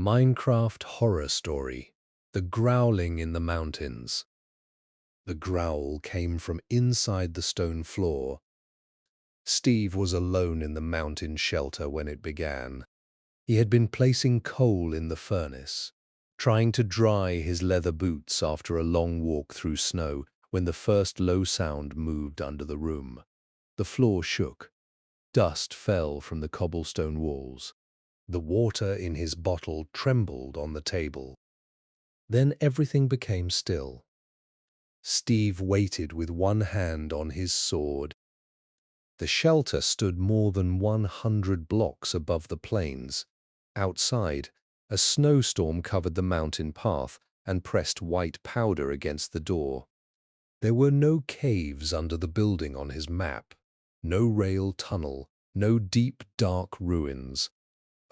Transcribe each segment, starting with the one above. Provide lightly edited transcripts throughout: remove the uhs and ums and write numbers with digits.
Minecraft horror story, The Growling in the Mountains. The growl came from inside the stone floor. Steve was alone in the mountain shelter when it began. He had been placing coal in the furnace, trying to dry his leather boots after a long walk through snow when the first low sound moved under the room. The floor shook. Dust fell from the cobblestone walls. The water in his bottle trembled on the table. Then everything became still. Steve waited with one hand on his sword. The shelter stood more than 100 blocks above the plains. Outside, a snowstorm covered the mountain path and pressed white powder against the door. There were no caves under the building on his map, no rail tunnel, no deep, dark ruins.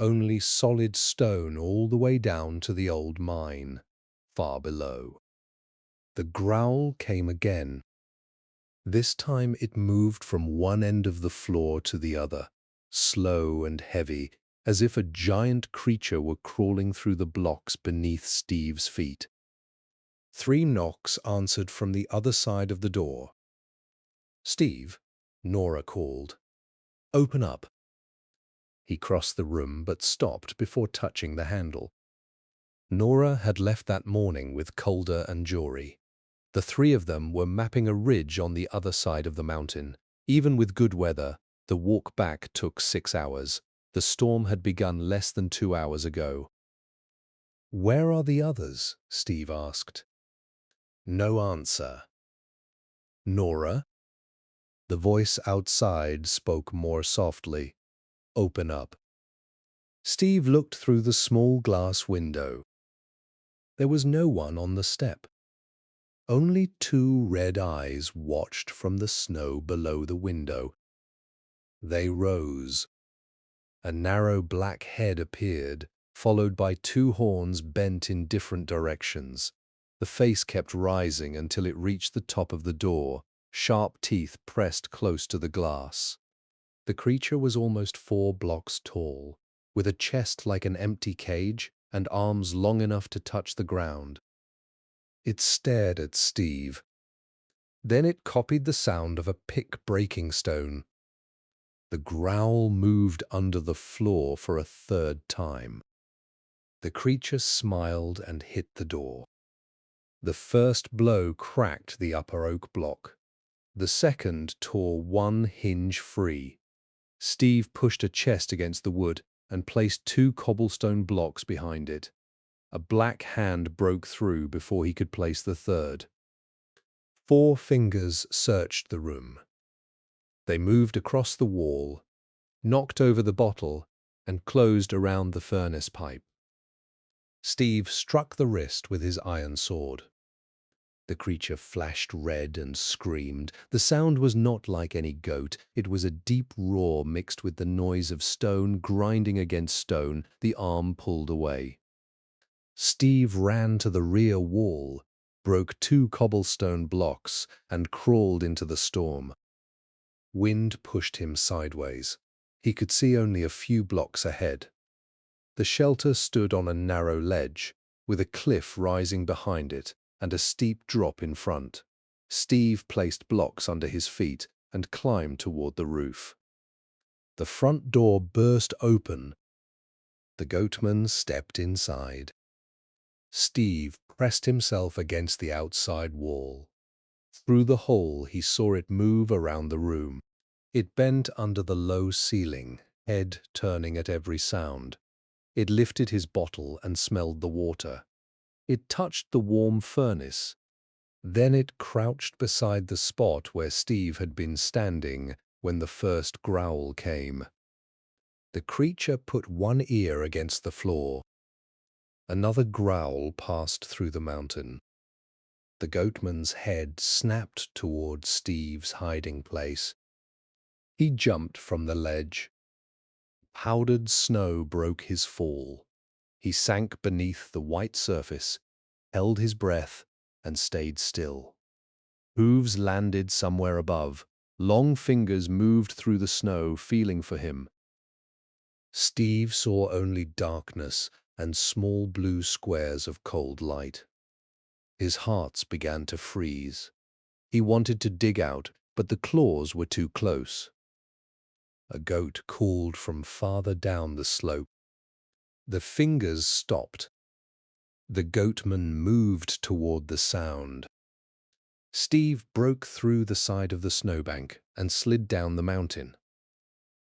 Only solid stone all the way down to the old mine, far below. The growl came again. This time it moved from one end of the floor to the other, slow and heavy, as if a giant creature were crawling through the blocks beneath Steve's feet. 3 knocks answered from the other side of the door. "Steve," Nora called. "Open up." He crossed the room but stopped before touching the handle. Nora had left that morning with Calder and Jory. The 3 of them were mapping a ridge on the other side of the mountain. Even with good weather, the walk back took 6 hours. The storm had begun less than 2 hours ago. "Where are the others?" Steve asked. No answer. "Nora?" The voice outside spoke more softly. "Open up." Steve looked through the small glass window. There was no one on the step. Only 2 red eyes watched from the snow below the window. They rose. A narrow black head appeared, followed by 2 horns bent in different directions. The face kept rising until it reached the top of the door, sharp teeth pressed close to the glass. The creature was almost 4 blocks tall, with a chest like an empty cage and arms long enough to touch the ground. It stared at Steve. Then it copied the sound of a pick breaking stone. The growl moved under the floor for a 3rd time. The creature smiled and hit the door. The first blow cracked the upper oak block. The second tore one hinge free. Steve pushed a chest against the wood and placed 2 cobblestone blocks behind it. A black hand broke through before he could place the 3rd. 4 fingers searched the room. They moved across the wall, knocked over the bottle, and closed around the furnace pipe. Steve struck the wrist with his iron sword. The creature flashed red and screamed. The sound was not like any goat. It was a deep roar mixed with the noise of stone grinding against stone, the arm pulled away. Steve ran to the rear wall, broke 2 cobblestone blocks, and crawled into the storm. Wind pushed him sideways. He could see only a few blocks ahead. The shelter stood on a narrow ledge, with a cliff rising behind it and a steep drop in front. Steve placed blocks under his feet and climbed toward the roof. The front door burst open. The goatman stepped inside. Steve pressed himself against the outside wall. Through the hole he saw it move around the room. It bent under the low ceiling, head turning at every sound. It lifted his bottle and smelled the water. It touched the warm furnace. Then it crouched beside the spot where Steve had been standing when the first growl came. The creature put one ear against the floor. Another growl passed through the mountain. The goatman's head snapped toward Steve's hiding place. He jumped from the ledge. Powdered snow broke his fall. He sank beneath the white surface, held his breath, and stayed still. Hooves landed somewhere above. Long fingers moved through the snow, feeling for him. Steve saw only darkness, and small blue squares of cold light. His heart began to freeze. He wanted to dig out, but the claws were too close. A goat called from farther down the slope. The fingers stopped. The goatman moved toward the sound. Steve broke through the side of the snowbank and slid down the mountain.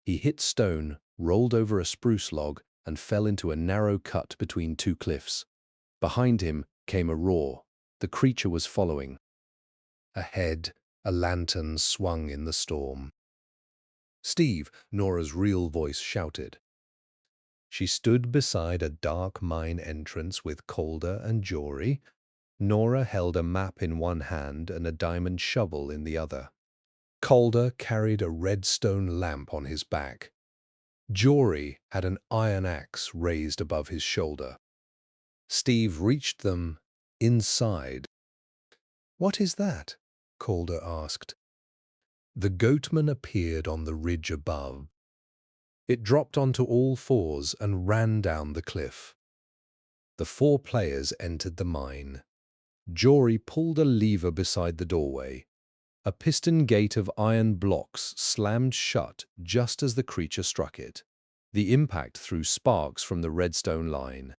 He hit stone, rolled over a spruce log, and fell into a narrow cut between two cliffs. Behind him came a roar. The creature was following. Ahead, a lantern swung in the storm. "Steve," Nora's real voice shouted. She stood beside a dark mine entrance with Calder and Jory. Nora held a map in one hand and a diamond shovel in the other. Calder carried a redstone lamp on his back. Jory had an iron axe raised above his shoulder. Steve reached them inside. "What is that?" Calder asked. The goatman appeared on the ridge above. It dropped onto all fours and ran down the cliff. The four players entered the mine. Jory pulled a lever beside the doorway. A piston gate of iron blocks slammed shut just as the creature struck it. The impact threw sparks from the redstone line.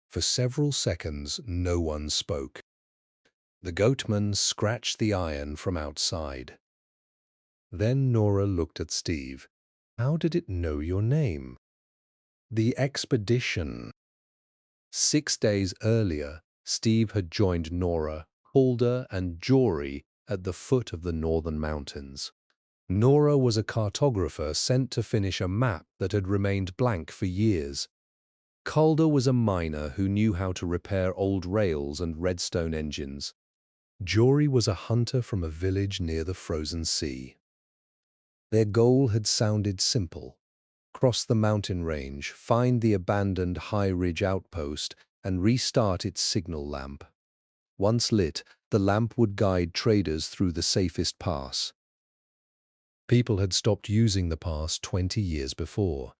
For several seconds, no one spoke. The goatman scratched the iron from outside. Then Nora looked at Steve. "How did it know your name?" "The expedition." 6 days earlier, Steve had joined Nora, Calder, and Jory at the foot of the northern mountains. Nora was a cartographer sent to finish a map that had remained blank for years. Calder was a miner who knew how to repair old rails and redstone engines. Jory was a hunter from a village near the frozen sea. Their goal had sounded simple: cross the mountain range, find the abandoned High Ridge outpost, and restart its signal lamp. Once lit, the lamp would guide traders through the safest pass. People had stopped using the pass 20 years before.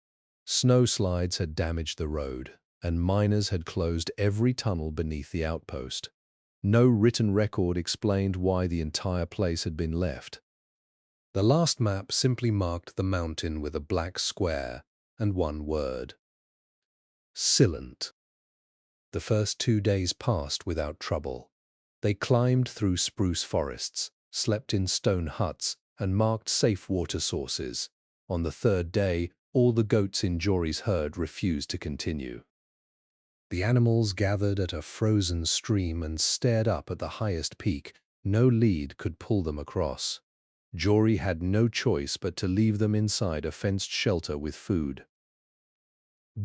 Snowslides had damaged the road, and miners had closed every tunnel beneath the outpost. No written record explained why the entire place had been left. The last map simply marked the mountain with a black square and one word: Silent. The first 2 days passed without trouble. They climbed through spruce forests, slept in stone huts, and marked safe water sources. On the third day, all the goats in Jory's herd refused to continue. The animals gathered at a frozen stream and stared up at the highest peak. No lead could pull them across. Jory had no choice but to leave them inside a fenced shelter with food.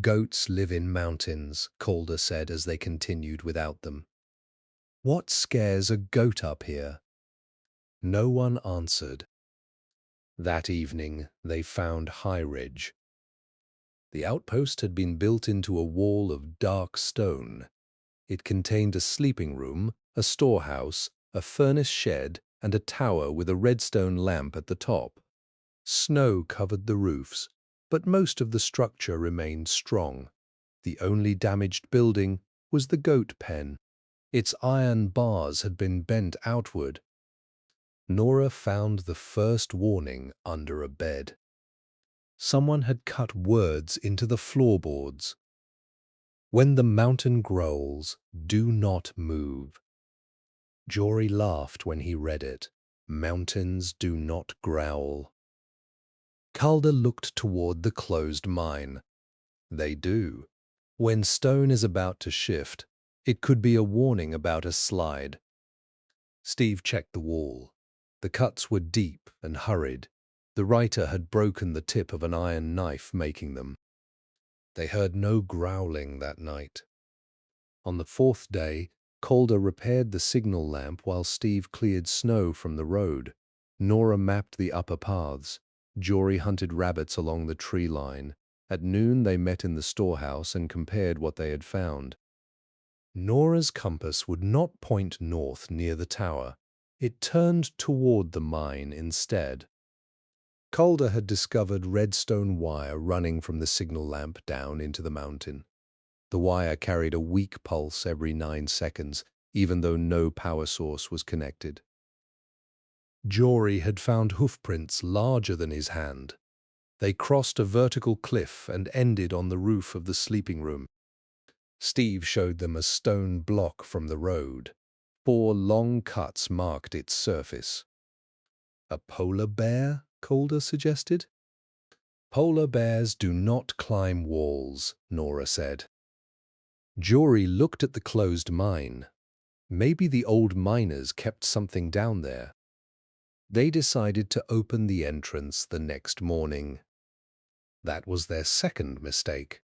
"Goats live in mountains," Calder said as they continued without them. "What scares a goat up here?" No one answered. That evening, they found High Ridge. The outpost had been built into a wall of dark stone. It contained a sleeping room, a storehouse, a furnace shed, and a tower with a redstone lamp at the top. Snow covered the roofs, but most of the structure remained strong. The only damaged building was the goat pen. Its iron bars had been bent outward. Nora found the first warning under a bed. Someone had cut words into the floorboards. "When the mountain growls, do not move." Jory laughed when he read it. Mountains do not growl. Calder looked toward the closed mine. They do. When stone is about to shift, it could be a warning about a slide. Steve checked the wall. The cuts were deep and hurried. The writer had broken the tip of an iron knife making them. They heard no growling that night. On the fourth day, Calder repaired the signal lamp while Steve cleared snow from the road. Nora mapped the upper paths. Jory hunted rabbits along the tree line. At noon, they met in the storehouse and compared what they had found. Nora's compass would not point north near the tower. It turned toward the mine instead. Calder had discovered redstone wire running from the signal lamp down into the mountain. The wire carried a weak pulse every 9 seconds, even though no power source was connected. Jory had found hoofprints larger than his hand. They crossed a vertical cliff and ended on the roof of the sleeping room. Steve showed them a stone block from the road. 4 long cuts marked its surface. "A polar bear?" Calder suggested. "Polar bears do not climb walls," Nora said. Jory looked at the closed mine. Maybe the old miners kept something down there. They decided to open the entrance the next morning. That was their second mistake.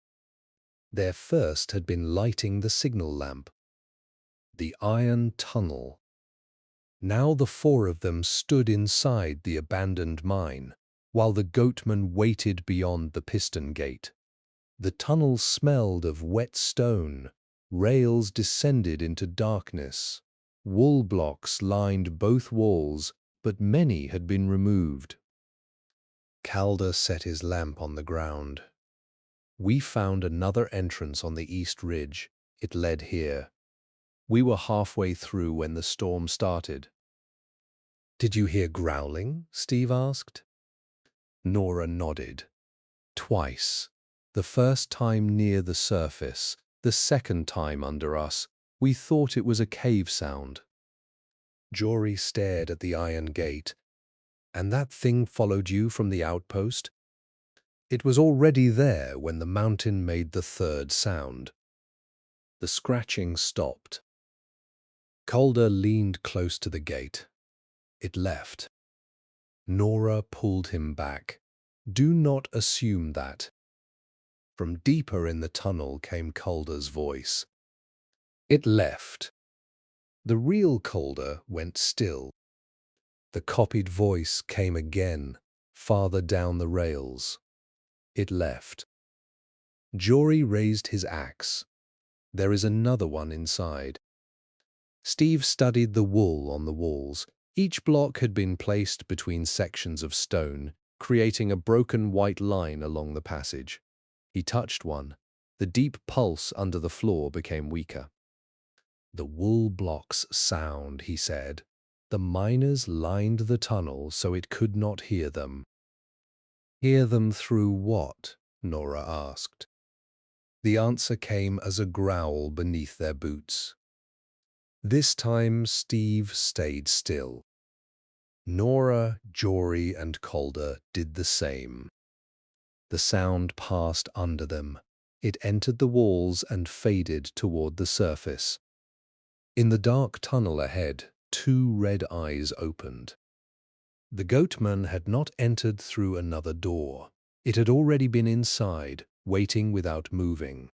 Their first had been lighting the signal lamp. The iron tunnel. Now the 4 of them stood inside the abandoned mine, while the goatman waited beyond the piston gate. The tunnel smelled of wet stone. Rails descended into darkness. Wool blocks lined both walls, but many had been removed. Calder set his lamp on the ground. "We found another entrance on the east ridge. It led here. We were halfway through when the storm started." "Did you hear growling?" Steve asked. Nora nodded. "Twice. The first time near the surface, the second time under us. We thought it was a cave sound." Jory stared at the iron gate. "And that thing followed you from the outpost?" "It was already there when the mountain made the third sound." The scratching stopped. Calder leaned close to the gate. "It left." Nora pulled him back. "Do not assume that." From deeper in the tunnel came Calder's voice. "It left." The real Calder went still. The copied voice came again, farther down the rails. "It left." Jory raised his axe. "There is another one inside." Steve studied the wool on the walls. Each block had been placed between sections of stone, creating a broken white line along the passage. He touched one. The deep pulse under the floor became weaker. "The wool blocks sound," he said. "The miners lined the tunnel so it could not hear them." "Hear them through what?" Nora asked. The answer came as a growl beneath their boots. This time Steve stayed still. Nora, Jory, and Calder did the same. The sound passed under them. It entered the walls and faded toward the surface. In the dark tunnel ahead, 2 red eyes opened. The goatman had not entered through another door. It had already been inside, waiting without moving.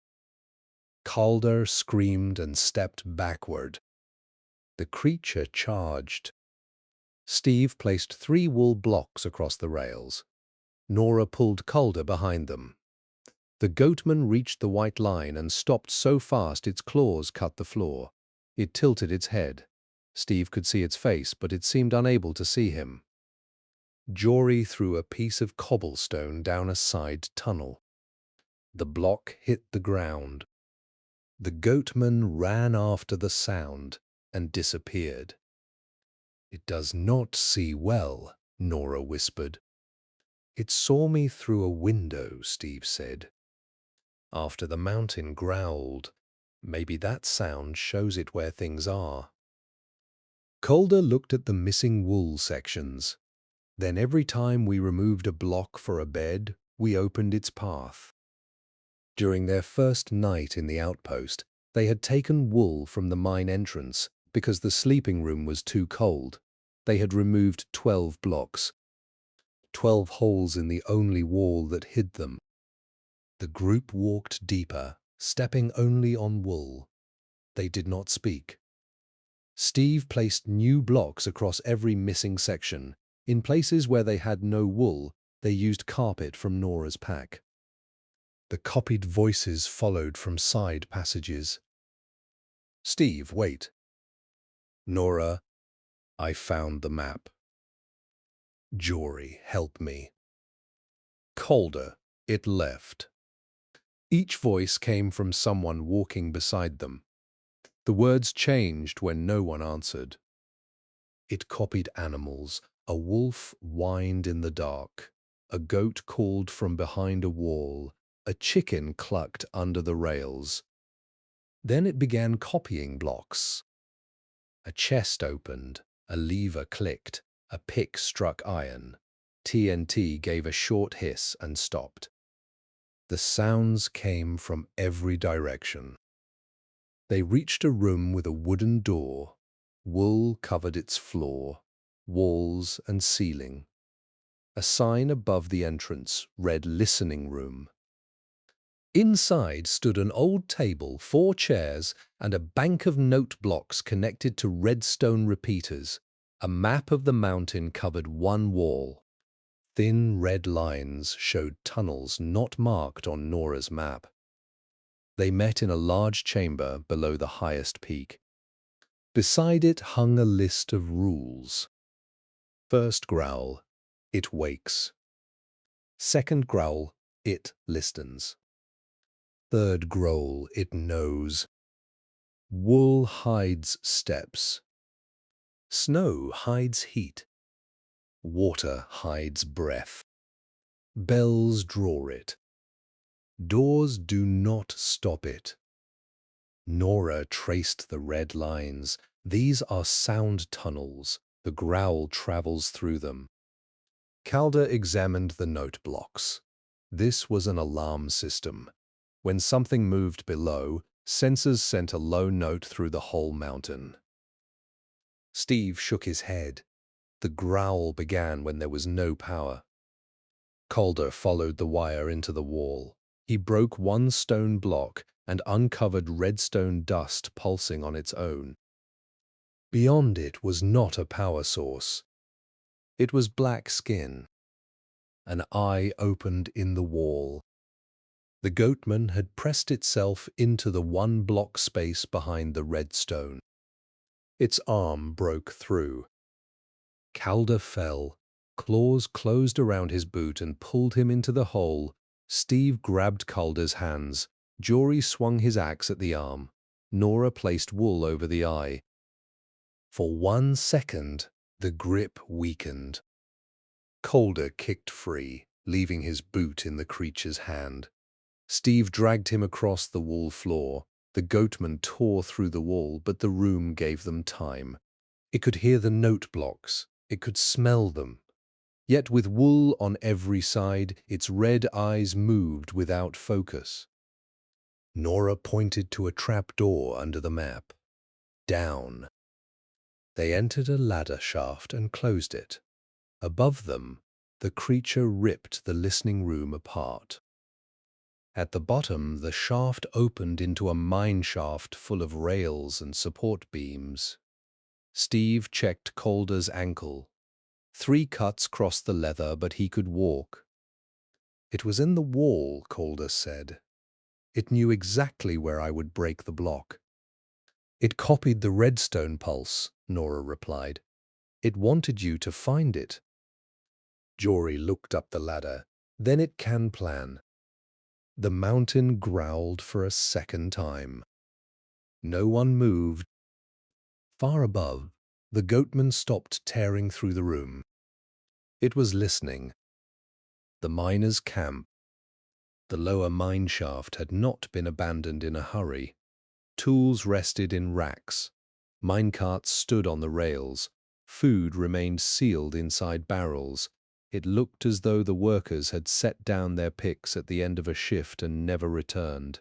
Calder screamed and stepped backward. The creature charged. Steve placed 3 wool blocks across the rails. Nora pulled Calder behind them. The goatman reached the white line and stopped so fast its claws cut the floor. It tilted its head. Steve could see its face, but it seemed unable to see him. Jory threw a piece of cobblestone down a side tunnel. The block hit the ground. The goatman ran after the sound and disappeared. "It does not see well," Nora whispered. "It saw me through a window," Steve said. "After the mountain growled. Maybe that sound shows it where things are." Calder looked at the missing wool sections. "Then every time we removed a block for a bed, we opened its path." During their first night in the outpost, they had taken wool from the mine entrance because the sleeping room was too cold. They had removed 12 blocks. 12 holes in the only wall that hid them. The group walked deeper, stepping only on wool. They did not speak. Steve placed new blocks across every missing section. In places where they had no wool, they used carpet from Nora's pack. The copied voices followed from side passages. "Steve, wait." "Nora, I found the map." "Jory, help me." "Calder, it left." Each voice came from someone walking beside them. The words changed when no one answered. It copied animals. A wolf whined in the dark. A goat called from behind a wall. A chicken clucked under the rails. Then it began copying blocks. A chest opened. A lever clicked. A pick struck iron. TNT gave a short hiss and stopped. The sounds came from every direction. They reached a room with a wooden door. Wool covered its floor, walls and ceiling. A sign above the entrance read "Listening Room." Inside stood an old table, 4 chairs, and a bank of note blocks connected to redstone repeaters. A map of the mountain covered one wall. Thin red lines showed tunnels not marked on Nora's map. They met in a large chamber below the highest peak. Beside it hung a list of rules. First growl, it wakes. Second growl, it listens. Third growl, it knows. Wool hides steps. Snow hides heat. Water hides breath. Bells draw it. Doors do not stop it. Nora traced the red lines. These are sound tunnels. The growl travels through them. Calder examined the note blocks. This was an alarm system. When something moved below, sensors sent a low note through the whole mountain. Steve shook his head. The growl began when there was no power. Calder followed the wire into the wall. He broke one stone block and uncovered redstone dust pulsing on its own. Beyond it was not a power source. It was black skin. An eye opened in the wall. The goatman had pressed itself into the 1-block space behind the redstone. Its arm broke through. Calder fell. Claws closed around his boot and pulled him into the hole. Steve grabbed Calder's hands. Jory swung his axe at the arm. Nora placed wool over the eye. For 1 second, the grip weakened. Calder kicked free, leaving his boot in the creature's hand. Steve dragged him across the wool floor. The goatman tore through the wall, but the room gave them time. It could hear the note blocks. It could smell them. Yet with wool on every side, its red eyes moved without focus. Nora pointed to a trap door under the map. Down. They entered a ladder shaft and closed it. Above them, the creature ripped the listening room apart. At the bottom, the shaft opened into a mine shaft full of rails and support beams. Steve checked Calder's ankle. 3 cuts crossed the leather, but he could walk. It was in the wall, Calder said. It knew exactly where I would break the block. It copied the redstone pulse, Nora replied. It wanted you to find it. Jory looked up the ladder. Then it can plan. The mountain growled for a second time. No one moved. Far above, the goatman stopped tearing through the room. It was listening. The miners' camp. The lower mine shaft had not been abandoned in a hurry. Tools rested in racks. Minecarts stood on the rails. Food remained sealed inside barrels. It looked as though the workers had set down their picks at the end of a shift and never returned.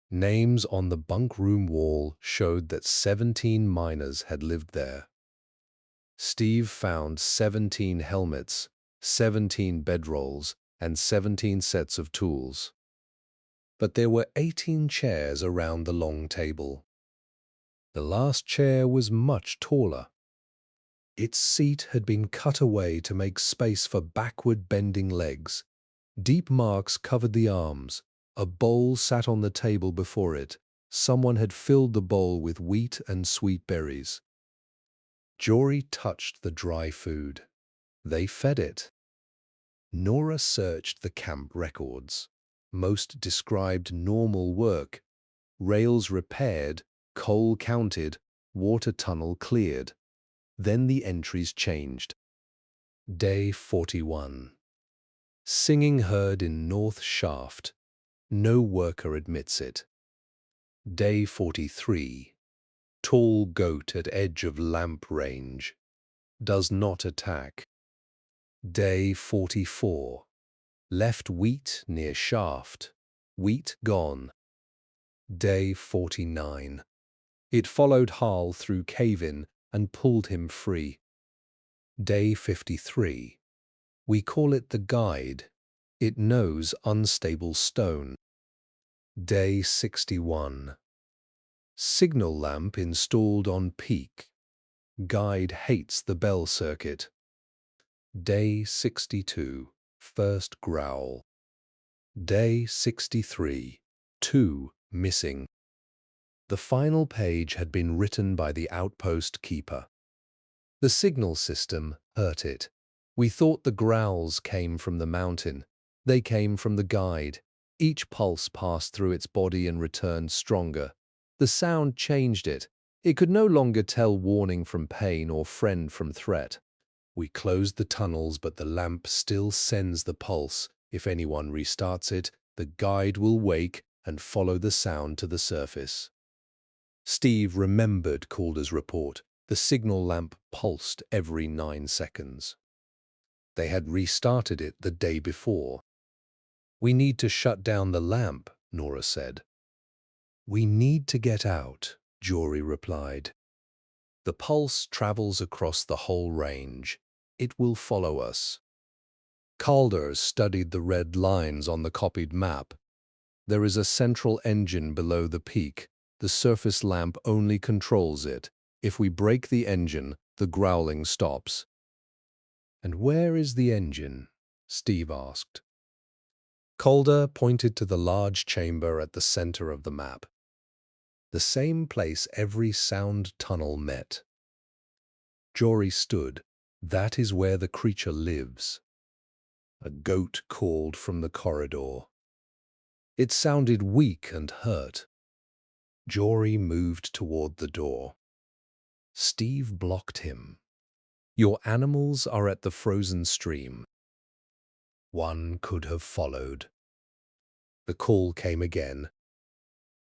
Names on the bunk room wall showed that 17 miners had lived there. Steve found 17 helmets, 17 bedrolls, and 17 sets of tools. But there were 18 chairs around the long table. The last chair was much taller. Its seat had been cut away to make space for backward-bending legs. Deep marks covered the arms. A bowl sat on the table before it. Someone had filled the bowl with wheat and sweet berries. Jory touched the dry food. They fed it. Nora searched the camp records. Most described normal work. Rails repaired, coal counted, water tunnel cleared. Then the entries changed. Day 41. Singing heard in North Shaft. No worker admits it. Day 43. Tall goat at edge of lamp range. Does not attack. Day 44. Left wheat near shaft. Wheat gone. Day 49. It followed Harl through cave-in and pulled him free. Day 53. We call it the guide. It knows unstable stone. Day 61. Signal lamp installed on peak. Guide hates the bell circuit. Day 62. First growl. Day 63. 2 missing. The final page had been written by the outpost keeper. The signal system hurt it. We thought the growls came from the mountain. They came from the guide. Each pulse passed through its body and returned stronger. The sound changed it. It could no longer tell warning from pain or friend from threat. We closed the tunnels, but the lamp still sends the pulse. If anyone restarts it, the guide will wake and follow the sound to the surface. Steve remembered Calder's report. The signal lamp pulsed every 9 seconds. They had restarted it the day before. We need to shut down the lamp, Nora said. We need to get out, Jory replied. The pulse travels across the whole range. It will follow us. Calder studied the red lines on the copied map. There is a central engine below the peak. The surface lamp only controls it. If we break the engine, the growling stops. And where is the engine? Steve asked. Calder pointed to the large chamber at the center of the map. The same place every sound tunnel met. Jory stood. That is where the creature lives. A goat called from the corridor. It sounded weak and hurt. Jory moved toward the door. Steve blocked him. Your animals are at the frozen stream. One could have followed. The call came again.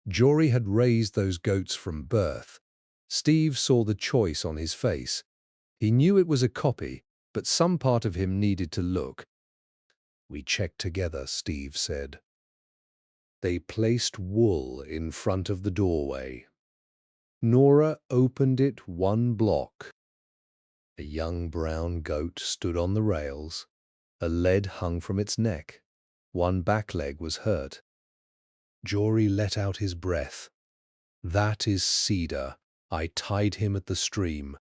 Jory had raised those goats from birth. Steve saw the choice on his face. He knew it was a copy, but some part of him needed to look. We checked together, Steve said. They placed wool in front of the doorway. Nora opened it 1 block. A young brown goat stood on the rails. A lead hung from its neck. One back leg was hurt. Jory let out his breath. That is Cedar. I tied him at the stream.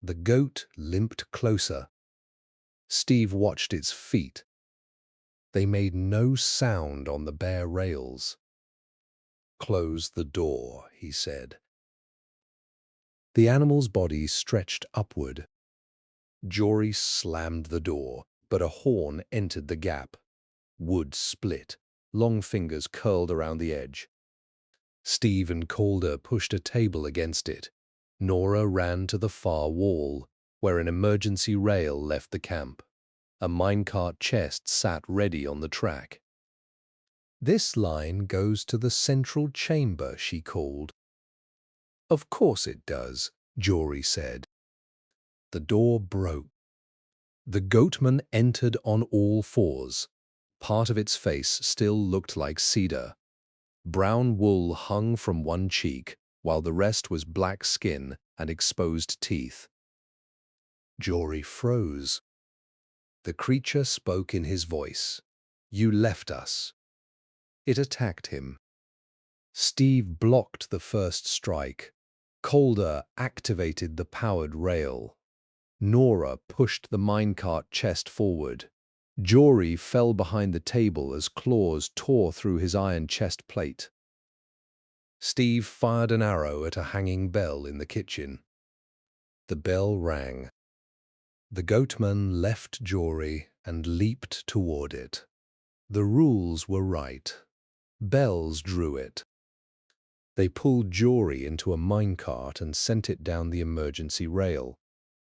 The goat limped closer. Steve watched its feet. They made no sound on the bare rails. Close the door, he said. The animal's body stretched upward. Jory slammed the door, but a horn entered the gap. Wood split. Long fingers curled around the edge. Steve and Calder pushed a table against it. Nora ran to the far wall, where an emergency rail left the camp. A minecart chest sat ready on the track. This line goes to the central chamber, she called. Of course it does, Jory said. The door broke. The goatman entered on all fours. Part of its face still looked like cedar. Brown wool hung from one cheek, while the rest was black skin and exposed teeth. Jory froze. The creature spoke in his voice. You left us. It attacked him. Steve blocked the first strike. Calder activated the powered rail. Nora pushed the minecart chest forward. Jory fell behind the table as claws tore through his iron chest plate. Steve fired an arrow at a hanging bell in the kitchen. The bell rang. The goatman left Jory and leaped toward it. The rules were right. Bells drew it. They pulled Jory into a minecart and sent it down the emergency rail.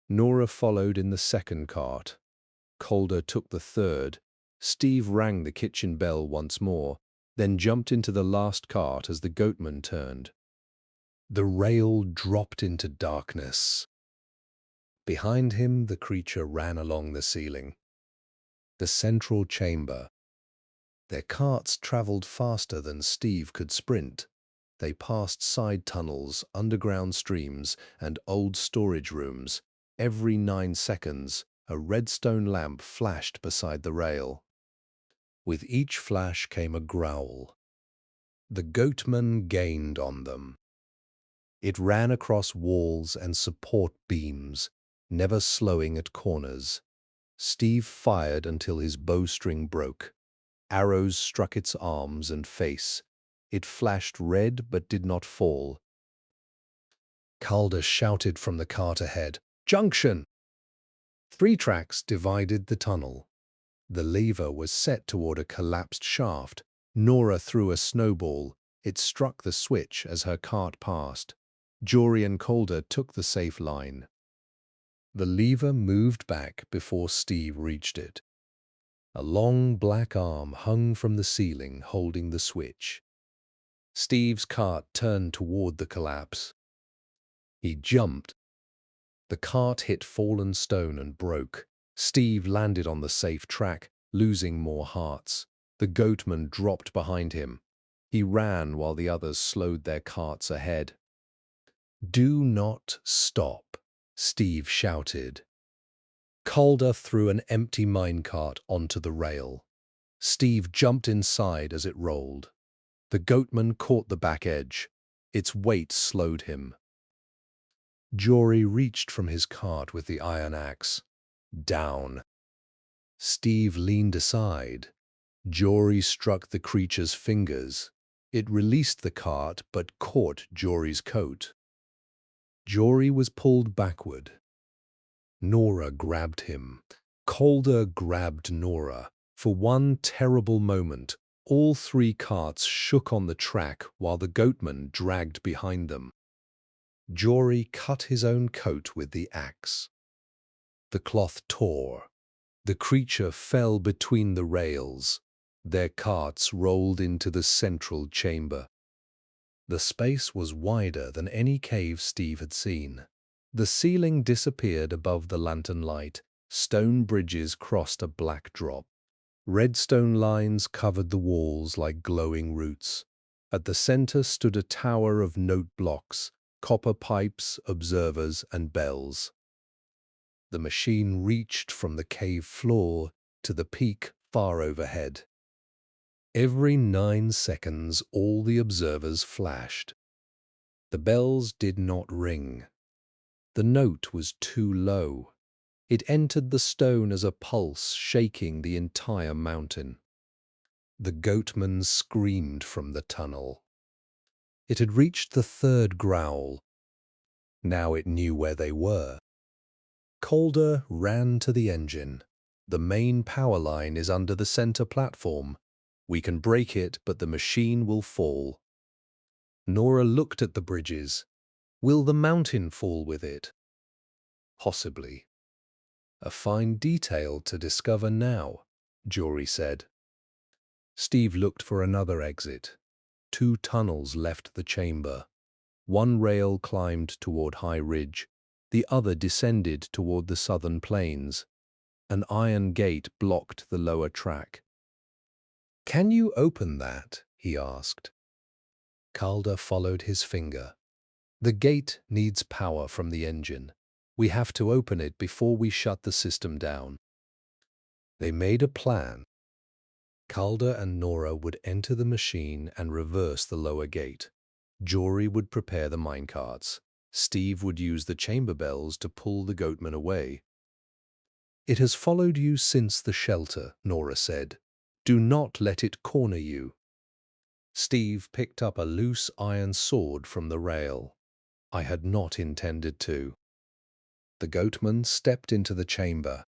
Nora followed in the second cart. Calder took the third. Steve rang the kitchen bell once more, then jumped into the last cart as the goatman turned. The rail dropped into darkness. Behind him, the creature ran along the ceiling. The central chamber. Their carts travelled faster than Steve could sprint. They passed side tunnels, underground streams, and old storage rooms. Every 9 seconds, a redstone lamp flashed beside the rail. With each flash came a growl. The goatman gained on them. It ran across walls and support beams, never slowing at corners. Steve fired until his bowstring broke. Arrows struck its arms and face. It flashed red but did not fall. Calder shouted from the cart ahead, "Junction!" 3 tracks divided the tunnel. The lever was set toward a collapsed shaft. Nora threw a snowball. It struck the switch as her cart passed. Jory and Calder took the safe line. The lever moved back before Steve reached it. A long black arm hung from the ceiling, holding the switch. Steve's cart turned toward the collapse. He jumped. The cart hit fallen stone and broke. Steve landed on the safe track, losing more hearts. The goatman dropped behind him. He ran while the others slowed their carts ahead. "Do not stop," Steve shouted. Calder threw an empty minecart onto the rail. Steve jumped inside as it rolled. The goatman caught the back edge. Its weight slowed him. Jory reached from his cart with the iron axe. Down. Steve leaned aside. Jory struck the creature's fingers. It released the cart but caught Jory's coat. Jory was pulled backward. Nora grabbed him. Calder grabbed Nora. For one terrible moment, all 3 carts shook on the track while the goatman dragged behind them. Jory cut his own coat with the axe. The cloth tore. The creature fell between the rails. Their carts rolled into the central chamber. The space was wider than any cave Steve had seen. The ceiling disappeared above the lantern light. Stone bridges crossed a black drop. Redstone lines covered the walls like glowing roots. At the center stood a tower of note blocks, copper pipes, observers, and bells. The machine reached from the cave floor to the peak far overhead. Every 9 seconds, all the observers flashed. The bells did not ring. The note was too low. It entered the stone as a pulse, shaking the entire mountain. The goatman screamed from the tunnel. It had reached the 3rd growl. Now it knew where they were. Calder ran to the engine. "The main power line is under the center platform. We can break it, but the machine will fall." Nora looked at the bridges. "Will the mountain fall with it?" "Possibly." "A fine detail to discover now," Jory said. Steve looked for another exit. 2 tunnels left the chamber. One rail climbed toward High Ridge. The other descended toward the southern plains. An iron gate blocked the lower track. "Can you open that?" he asked. Calder followed his finger. "The gate needs power from the engine. We have to open it before we shut the system down." They made a plan. Calder and Nora would enter the machine and reverse the lower gate. Jory would prepare the minecarts. Steve would use the chamber bells to pull the goatman away. "It has followed you since the shelter," Nora said. "Do not let it corner you." Steve picked up a loose iron sword from the rail. "I had not intended to." The goatman stepped into the chamber.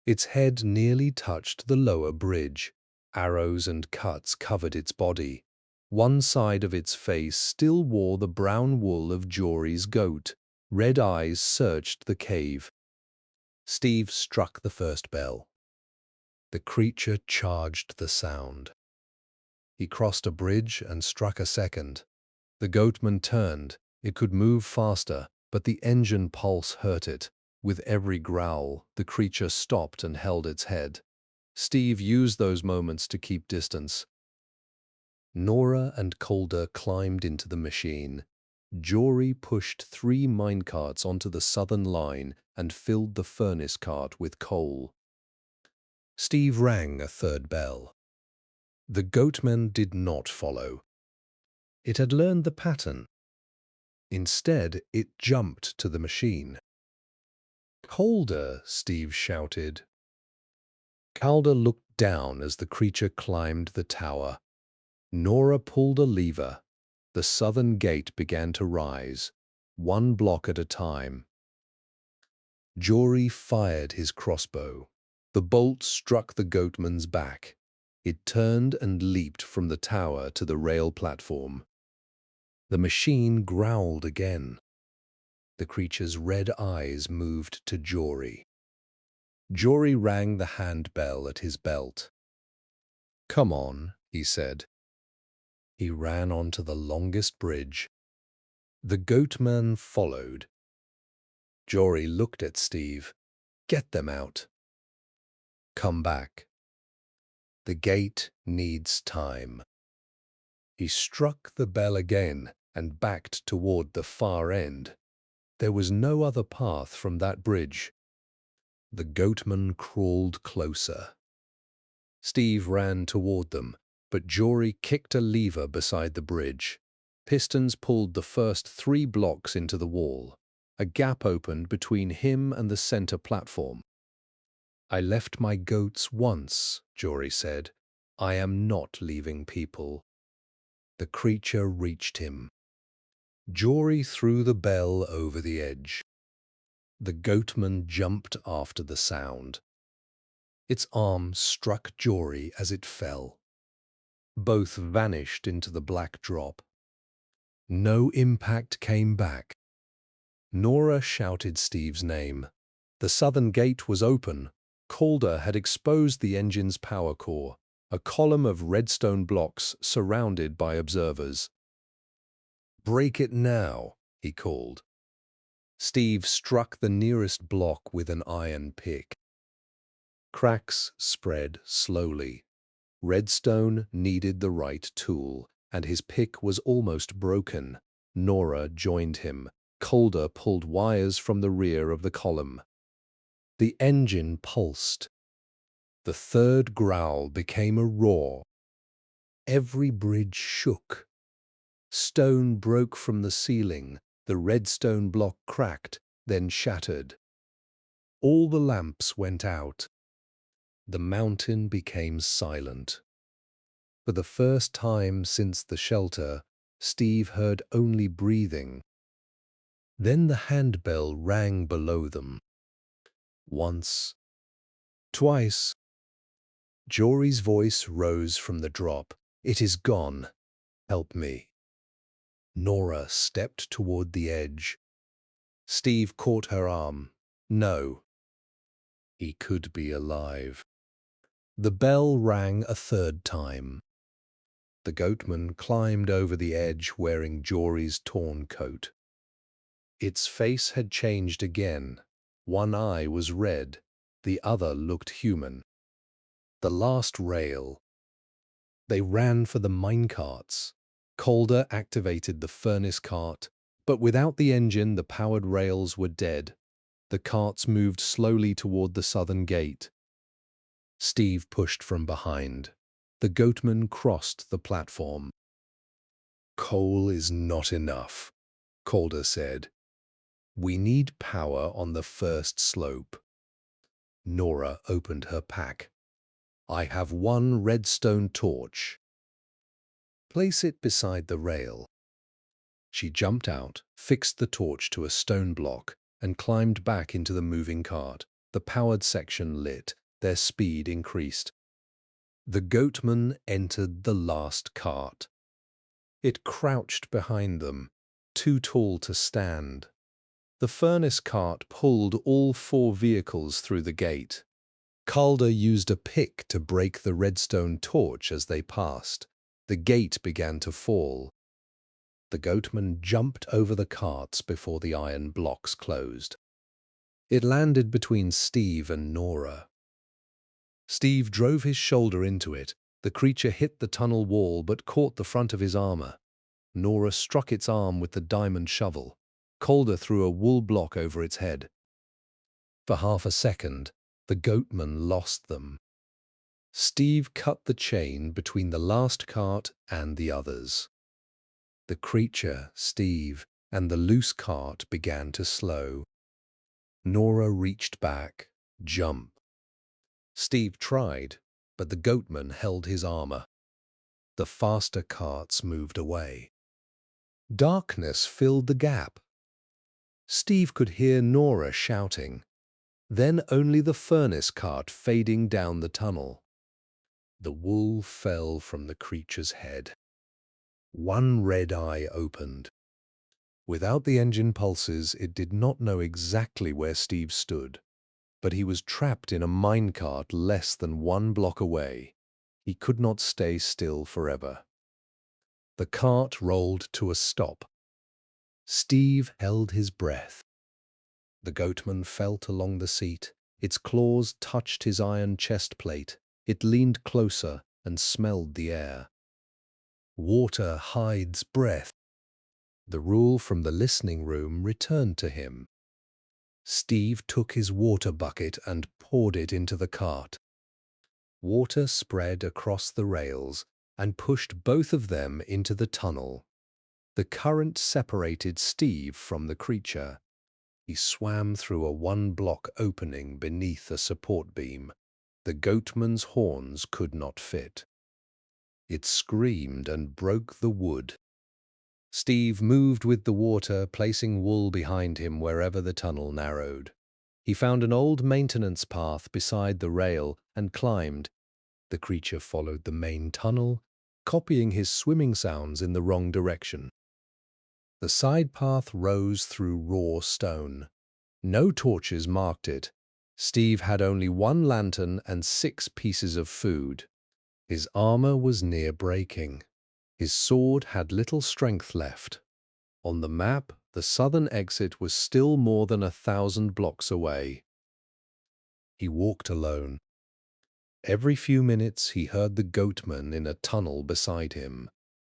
Its head nearly touched the lower bridge. Arrows and cuts covered its body. One side of its face still wore the brown wool of Jory's goat. Red eyes searched the cave. Steve struck the first bell. The creature charged the sound. He crossed a bridge and struck a second. The goatman turned. It could move faster, but the engine pulse hurt it. With every growl, the creature stopped and held its head. Steve used those moments to keep distance. Nora and Calder climbed into the machine. Jory pushed 3 minecarts onto the southern line and filled the furnace cart with coal. Steve rang a third bell. The goatman did not follow. It had learned the pattern. Instead, it jumped to the machine. "Calder!" Steve shouted. Calder looked down as the creature climbed the tower. Nora pulled a lever. The southern gate began to rise, 1 block at a time. Jory fired his crossbow. The bolt struck the goatman's back. It turned and leaped from the tower to the rail platform. The machine growled again. The creature's red eyes moved to Jory. Jory rang the handbell at his belt. "Come on," he said. He ran onto the longest bridge. The goatman followed. Jory looked at Steve. "Get them out. Come back. The gate needs time." He struck the bell again and backed toward the far end. There was no other path from that bridge. The goatman crawled closer. Steve ran toward them, but Jory kicked a lever beside the bridge. Pistons pulled the first 3 blocks into the wall. A gap opened between him and the center platform. "I left my goats once," Jory said. "I am not leaving people." The creature reached him. Jory threw the bell over the edge. The goatman jumped after the sound. Its arm struck Jory as it fell. Both vanished into the black drop. No impact came back. Nora shouted Steve's name. The southern gate was open. Calder had exposed the engine's power core, a column of redstone blocks surrounded by observers. "Break it now," he called. Steve struck the nearest block with an iron pick. Cracks spread slowly. Redstone needed the right tool, and his pick was almost broken. Nora joined him. Calder pulled wires from the rear of the column. The engine pulsed. The third growl became a roar. Every bridge shook. Stone broke from the ceiling. The redstone block cracked, then shattered. All the lamps went out. The mountain became silent. For the first time since the shelter, Steve heard only breathing. Then the handbell rang below them. Once. Twice. Jory's voice rose from the drop. "It is gone. Help me." Nora stepped toward the edge. Steve caught her arm. No. He could be alive. The bell rang a third time. The goatman climbed over the edge wearing Jory's torn coat. Its face had changed again. One eye was red, the other looked human. The last rail. They ran for the minecarts. Calder activated the furnace cart, but without the engine the powered rails were dead. The carts moved slowly toward the southern gate. Steve pushed from behind. The goatman crossed the platform. "Coal is not enough," Calder said. "We need power on the first slope." Nora opened her pack. "I have 1 redstone torch. Place it beside the rail." She jumped out, fixed the torch to a stone block, and climbed back into the moving cart. The powered section lit. Their speed increased. The goatman entered the last cart. It crouched behind them, too tall to stand. The furnace cart pulled all 4 vehicles through the gate. Calder used a pick to break the redstone torch as they passed. The gate began to fall. The goatman jumped over the carts before the iron blocks closed. It landed between Steve and Nora. Steve drove his shoulder into it. The creature hit the tunnel wall but caught the front of his armor. Nora struck its arm with the diamond shovel. Calder threw a wool block over its head. For half a second, the goatman lost them. Steve cut the chain between the last cart and the others. The creature, Steve, and the loose cart began to slow. Nora reached back. Jump. Steve tried, but the goatman held his armor. The faster carts moved away. Darkness filled the gap. Steve could hear Nora shouting, then only the furnace cart fading down the tunnel. The wool fell from the creature's head. One red eye opened. Without the engine pulses, it did not know exactly where Steve stood, but he was trapped in a minecart less than 1 block away. He could not stay still forever. The cart rolled to a stop. Steve held his breath. The goatman felt along the seat. Its claws touched his iron chest plate. It leaned closer and smelled the air. Water hides breath. The rule from the listening room returned to him. Steve took his water bucket and poured it into the cart. Water spread across the rails and pushed both of them into the tunnel. The current separated Steve from the creature. He swam through a 1-block opening beneath a support beam. The goatman's horns could not fit. It screamed and broke the wood. Steve moved with the water, placing wool behind him wherever the tunnel narrowed. He found an old maintenance path beside the rail and climbed. The creature followed the main tunnel, copying his swimming sounds in the wrong direction. The side path rose through raw stone. No torches marked it. Steve had only 1 lantern and 6 pieces of food. His armor was near breaking. His sword had little strength left. On the map, the southern exit was still more than 1,000 blocks away. He walked alone. Every few minutes he heard the goatman in a tunnel beside him.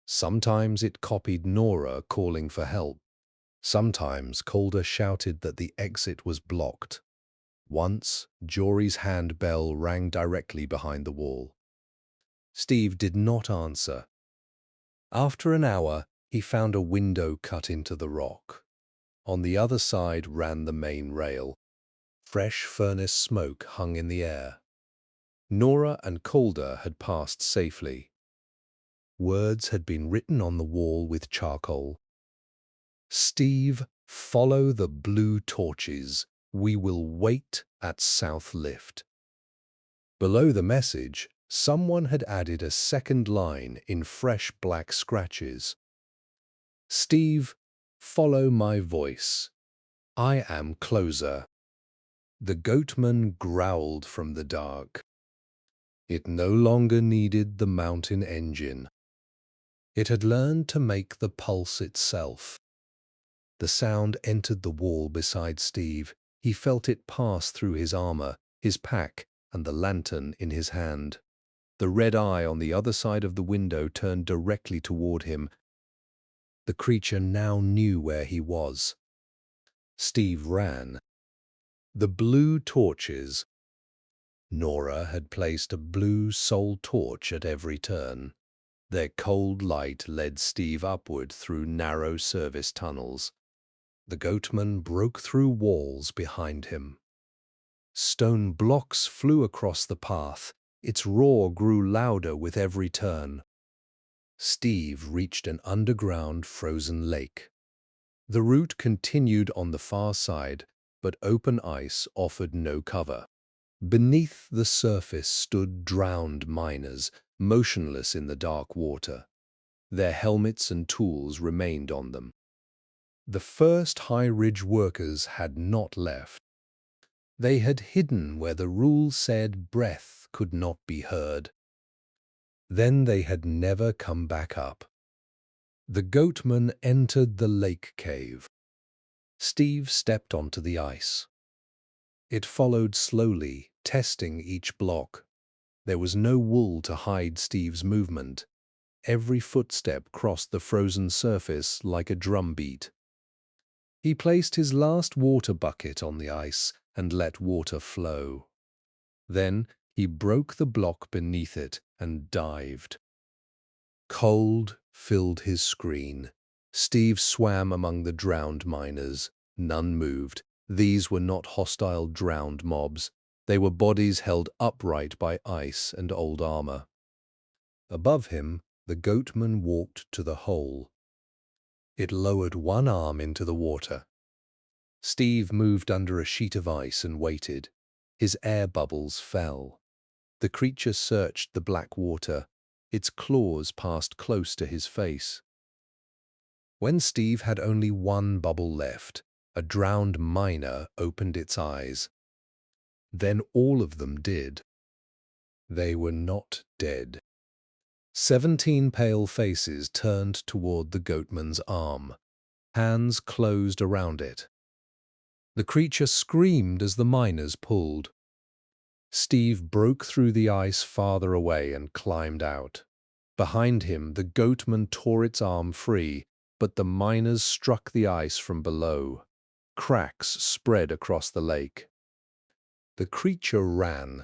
Sometimes it copied Nora calling for help. Sometimes Calder shouted that the exit was blocked. Once, Jory's hand bell rang directly behind the wall. Steve did not answer. After an hour, he found a window cut into the rock. On the other side ran the main rail. Fresh furnace smoke hung in the air. Nora and Calder had passed safely. Words had been written on the wall with charcoal. Steve, follow the blue torches. We will wait at South Lift. Below the message, someone had added a second line in fresh black scratches. Steve, follow my voice. I am closer. The goatman growled from the dark. It no longer needed the mountain engine. It had learned to make the pulse itself. The sound entered the wall beside Steve. He felt it pass through his armor, his pack, and the lantern in his hand. The red eye on the other side of the window turned directly toward him. The creature now knew where he was. Steve ran. The blue torches. Nora had placed a blue soul torch at every turn. Their cold light led Steve upward through narrow service tunnels. The goatman broke through walls behind him. Stone blocks flew across the path. Its roar grew louder with every turn. Steve reached an underground frozen lake. The route continued on the far side, but open ice offered no cover. Beneath the surface stood drowned miners, motionless in the dark water. Their helmets and tools remained on them. The first High Ridge workers had not left. They had hidden where the rule said breath could not be heard. Then they had never come back up. The goatman entered the lake cave. Steve stepped onto the ice. It followed slowly, testing each block. There was no wool to hide Steve's movement. Every footstep crossed the frozen surface like a drumbeat. He placed his last water bucket on the ice and let water flow. Then he broke the block beneath it and dived. Cold filled his screen. Steve swam among the drowned miners. None moved. These were not hostile drowned mobs. They were bodies held upright by ice and old armor. Above him, the goatman walked to the hole. It lowered one arm into the water. Steve moved under a sheet of ice and waited. His air bubbles fell. The creature searched the black water. Its claws passed close to his face. When Steve had only one bubble left, a drowned miner opened its eyes. Then all of them did. They were not dead. 17 pale faces turned toward the goatman's arm. Hands closed around it. The creature screamed as the miners pulled. Steve broke through the ice farther away and climbed out. Behind him, the goatman tore its arm free, but the miners struck the ice from below. Cracks spread across the lake. The creature ran.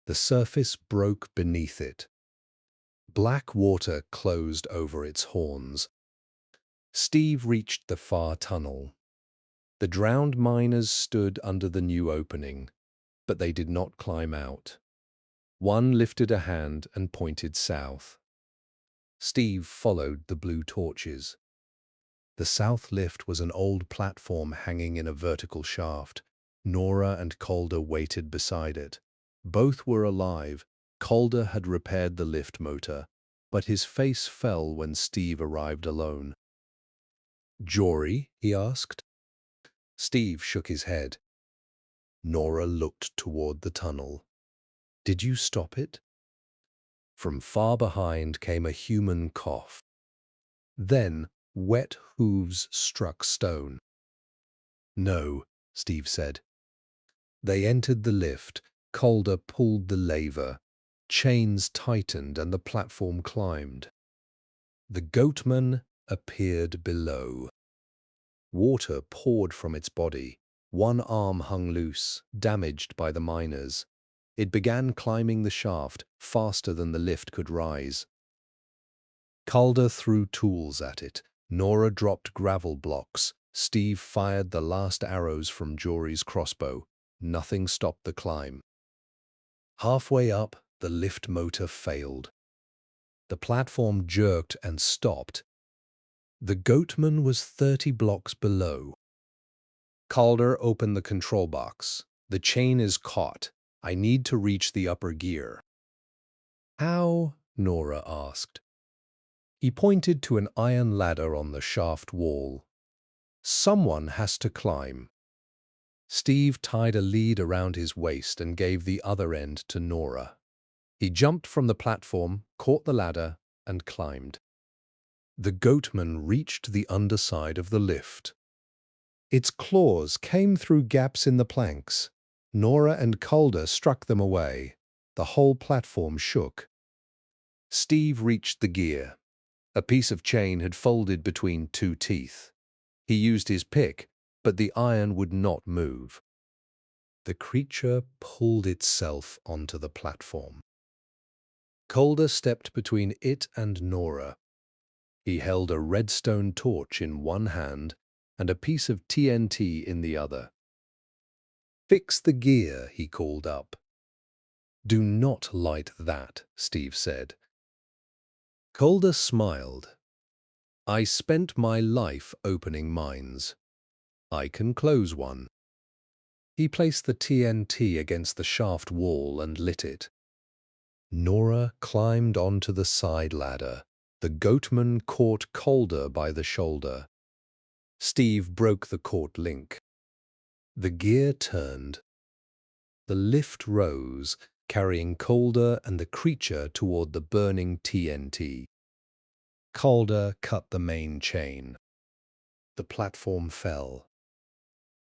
The surface broke beneath it. Black water closed over its horns. Steve reached the far tunnel. The drowned miners stood under the new opening, but they did not climb out. One lifted a hand and pointed south. Steve followed the blue torches. The south lift was an old platform hanging in a vertical shaft. Nora and Calder waited beside it. Both were alive. Calder had repaired the lift motor, but his face fell when Steve arrived alone. "Jory?" he asked. Steve shook his head. Nora looked toward the tunnel. "Did you stop it?" From far behind came a human cough. Then wet hooves struck stone. "No," Steve said. They entered the lift. Calder pulled the lever. Chains tightened and the platform climbed. The goatman appeared below. Water poured from its body. One arm hung loose, damaged by the miners. It began climbing the shaft, faster than the lift could rise. Calder threw tools at it. Nora dropped gravel blocks. Steve fired the last arrows from Jory's crossbow. Nothing stopped the climb. Halfway up, the lift motor failed. The platform jerked and stopped. The goatman was 30 blocks below. Calder opened the control box. "The chain is caught. I need to reach the upper gear." "How?" Nora asked. He pointed to an iron ladder on the shaft wall. "Someone has to climb." Steve tied a lead around his waist and gave the other end to Nora. He jumped from the platform, caught the ladder, and climbed. The goatman reached the underside of the lift. Its claws came through gaps in the planks. Nora and Calder struck them away. The whole platform shook. Steve reached the gear. A piece of chain had folded between two teeth. He used his pick, but the iron would not move. The creature pulled itself onto the platform. Calder stepped between it and Nora. He held a redstone torch in one hand and a piece of TNT in the other. "Fix the gear," he called up. "Do not light that," Steve said. Calder smiled. "I spent my life opening mines. I can close one." He placed the TNT against the shaft wall and lit it. Nora climbed onto the side ladder. The goatman caught Calder by the shoulder. Steve broke the caught link. The gear turned. The lift rose, carrying Calder and the creature toward the burning TNT. Calder cut the main chain. The platform fell.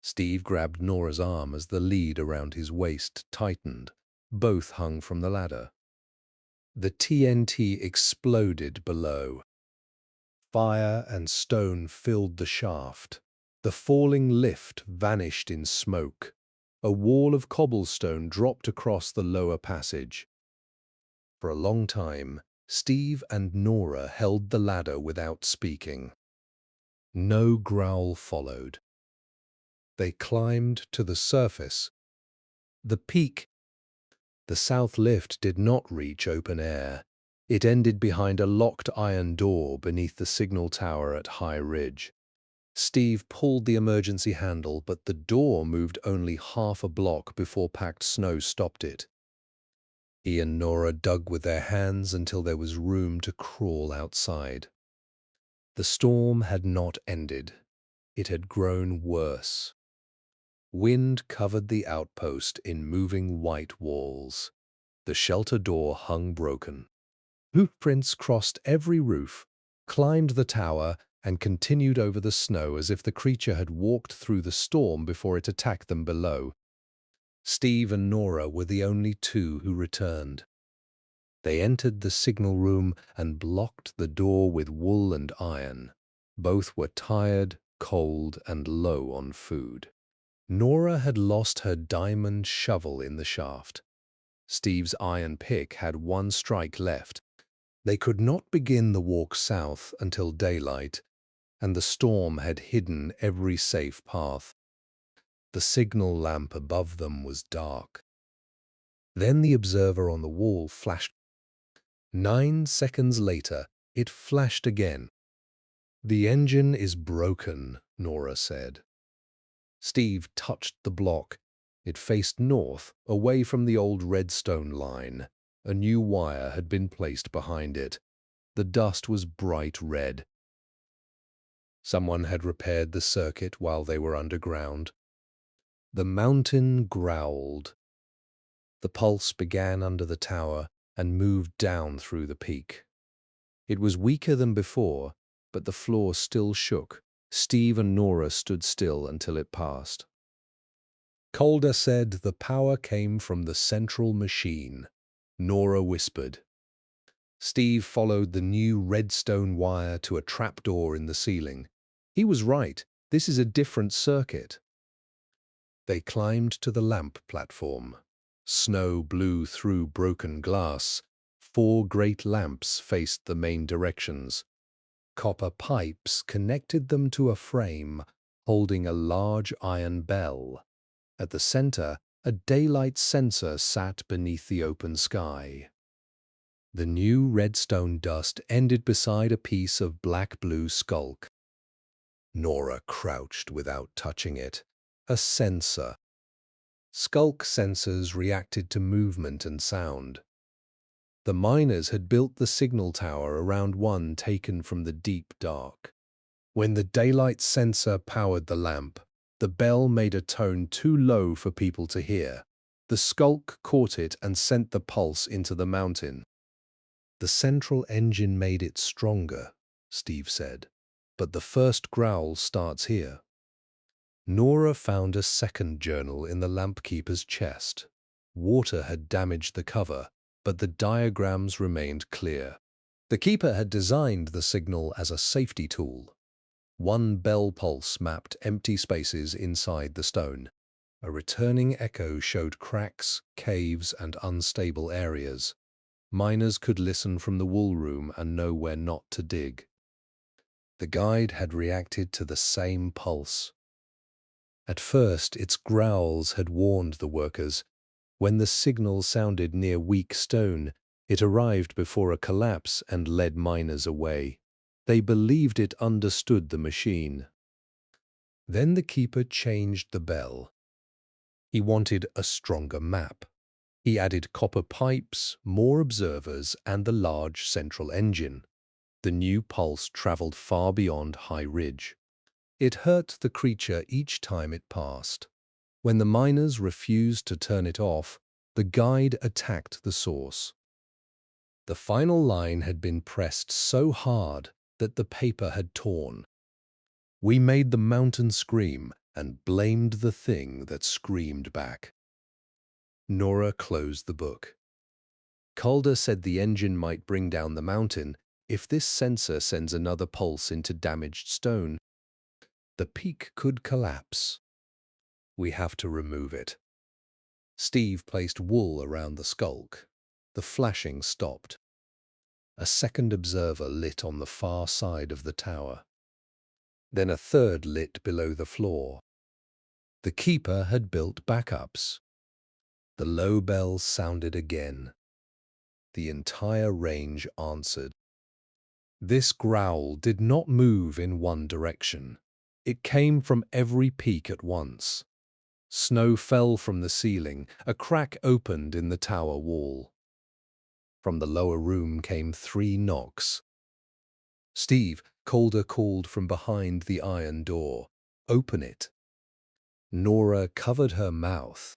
Steve grabbed Nora's arm as the lead around his waist tightened. Both hung from the ladder. The TNT exploded below. Fire and stone filled the shaft. The falling lift vanished in smoke. A wall of cobblestone dropped across the lower passage. For a long time, Steve and Nora held the ladder without speaking. No growl followed. They climbed to the surface. The south lift did not reach open air. It ended behind a locked iron door beneath the signal tower at High Ridge. Steve pulled the emergency handle, but the door moved only half a block before packed snow stopped it. He and Nora dug with their hands until there was room to crawl outside. The storm had not ended. It had grown worse. Wind covered the outpost in moving white walls. The shelter door hung broken. Hoofprints crossed every roof, climbed the tower, and continued over the snow as if the creature had walked through the storm before it attacked them below. Steve and Nora were the only two who returned. They entered the signal room and blocked the door with wool and iron. Both were tired, cold, and low on food. Nora had lost her diamond shovel in the shaft. Steve's iron pick had one strike left. They could not begin the walk south until daylight, and the storm had hidden every safe path. The signal lamp above them was dark. Then the observer on the wall flashed. 9 seconds later, it flashed again. "The engine is broken," Nora said. Steve touched the block. It faced north, away from the old redstone line. A new wire had been placed behind it. The dust was bright red. Someone had repaired the circuit while they were underground. The mountain growled. The pulse began under the tower and moved down through the peak. It was weaker than before, but the floor still shook. Steve and Nora stood still until it passed. Calder said the power came from the central machine. Nora whispered. Steve followed the new redstone wire to a trapdoor in the ceiling. He was right. This is a different circuit. They climbed to the lamp platform. Snow blew through broken glass. 4 great lamps faced the main directions. Copper pipes connected them to a frame holding a large iron bell. At the center, a daylight sensor sat beneath the open sky. The new redstone dust ended beside a piece of black-blue skulk. Nora crouched without touching it. A sensor. Skulk sensors reacted to movement and sound. The miners had built the signal tower around one taken from the deep dark. When the daylight sensor powered the lamp, the bell made a tone too low for people to hear. The skulk caught it and sent the pulse into the mountain. "The central engine made it stronger," Steve said, "but the first growl starts here." Nora found a second journal in the lampkeeper's chest. Water had damaged the cover, but the diagrams remained clear. The keeper had designed the signal as a safety tool. One bell pulse mapped empty spaces inside the stone. A returning echo showed cracks, caves, and unstable areas. Miners could listen from the wool room and know where not to dig. The guide had reacted to the same pulse. At first, its growls had warned the workers. When the signal sounded near weak stone, it arrived before a collapse and led miners away. They believed it understood the machine. Then the keeper changed the bell. He wanted a stronger map. He added copper pipes, more observers, and the large central engine. The new pulse traveled far beyond High Ridge. It hurt the creature each time it passed. When the miners refused to turn it off, the guide attacked the source. The final line had been pressed so hard that the paper had torn. We made the mountain scream and blamed the thing that screamed back. Nora closed the book. Calder said the engine might bring down the mountain if this sensor sends another pulse into damaged stone. The peak could collapse. We have to remove it. Steve placed wool around the skulk. The flashing stopped. A second observer lit on the far side of the tower. Then a third lit below the floor. The keeper had built backups. The low bells sounded again. The entire range answered. This growl did not move in one direction. It came from every peak at once. Snow fell from the ceiling. A crack opened in the tower wall. From the lower room came 3 knocks. "Steve," Calder called from behind the iron door. "Open it." Nora covered her mouth.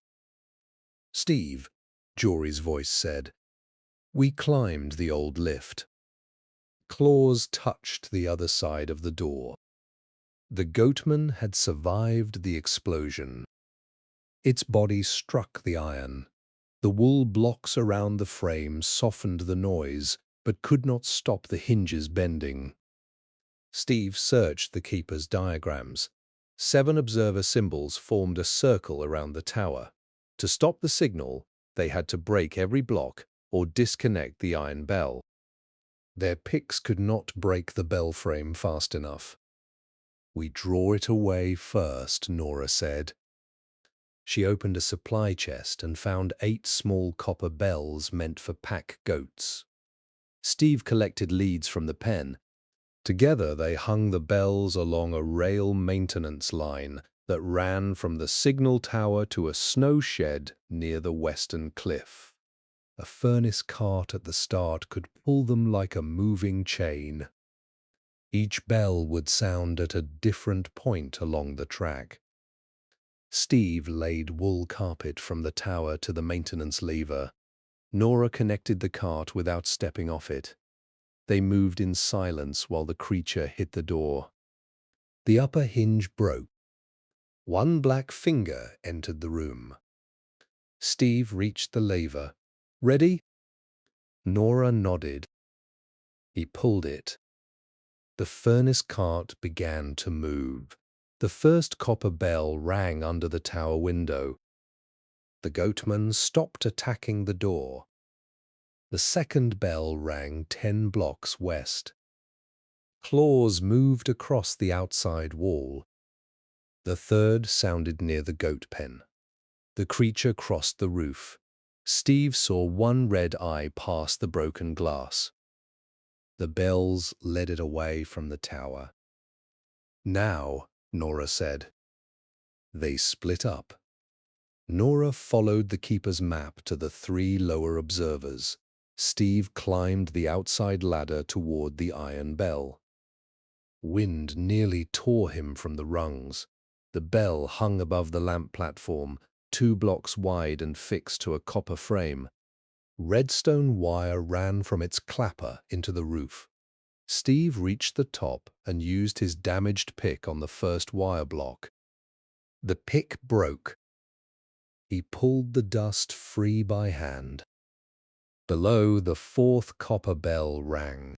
"Steve," Jory's voice said. We climbed the old lift. Claws touched the other side of the door. The goatman had survived the explosion. Its body struck the iron. The wool blocks around the frame softened the noise, but could not stop the hinges bending. Steve searched the keeper's diagrams. 7 observer symbols formed a circle around the tower. To stop the signal, they had to break every block or disconnect the iron bell. Their picks could not break the bell frame fast enough. "We draw it away first," Nora said. She opened a supply chest and found 8 small copper bells meant for pack goats. Steve collected leads from the pen. Together they hung the bells along a rail maintenance line that ran from the signal tower to a snow shed near the western cliff. A furnace cart at the start could pull them like a moving chain. Each bell would sound at a different point along the track. Steve laid wool carpet from the tower to the maintenance lever. Nora connected the cart without stepping off it. They moved in silence while the creature hit the door. The upper hinge broke. 1 black finger entered the room. Steve reached the lever. "Ready?" Nora nodded. He pulled it. The furnace cart began to move. The first copper bell rang under the tower window. The goatman stopped attacking the door. The second bell rang 10 blocks west. Claws moved across the outside wall. The third sounded near the goat pen. The creature crossed the roof. Steve saw 1 red eye pass the broken glass. The bells led it away from the tower. "Now," Nora said. They split up. Nora followed the keeper's map to the 3 lower observers. Steve climbed the outside ladder toward the iron bell. Wind nearly tore him from the rungs. The bell hung above the lamp platform, 2 blocks wide and fixed to a copper frame. Redstone wire ran from its clapper into the roof. Steve reached the top and used his damaged pick on the first wire block. The pick broke. He pulled the dust free by hand. Below, the 4th copper bell rang.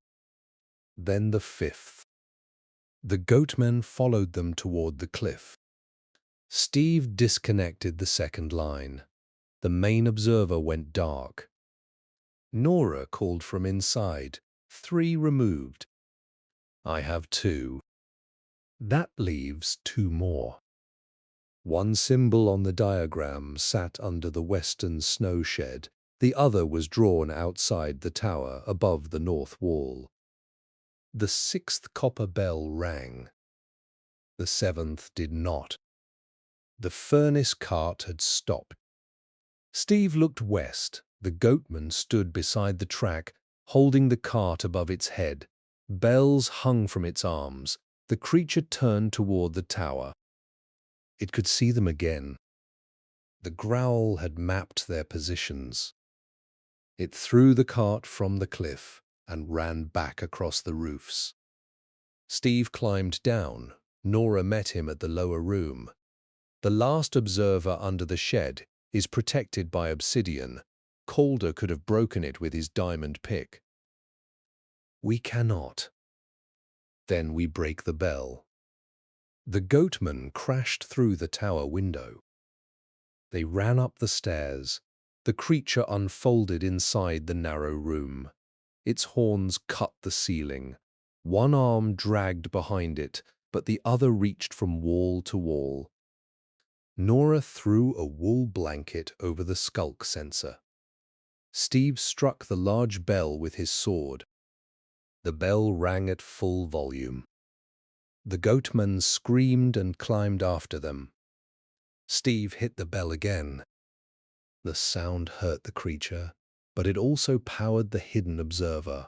Then the 5th. The goatmen followed them toward the cliff. Steve disconnected the second line. The main observer went dark. Nora called from inside. 3 removed. "I have 2. That leaves 2 more. 1 symbol on the diagram sat under the western snow shed. The other was drawn outside the tower above the north wall. The 6th copper bell rang. The 7th did not. The furnace cart had stopped. Steve looked west. The goatman stood beside the track, holding the cart above its head. Bells hung from its arms. The creature turned toward the tower. It could see them again. The growl had mapped their positions. It threw the cart from the cliff and ran back across the roofs. Steve climbed down. Nora met him at the lower room. The last observer under the shed is protected by obsidian. Calder could have broken it with his diamond pick. We cannot. Then we break the bell. The goatman crashed through the tower window. They ran up the stairs. The creature unfolded inside the narrow room. Its horns cut the ceiling. One arm dragged behind it, but the other reached from wall to wall. Nora threw a wool blanket over the skulk sensor. Steve struck the large bell with his sword. The bell rang at full volume. The goatman screamed and climbed after them. Steve hit the bell again. The sound hurt the creature, but it also powered the hidden observer.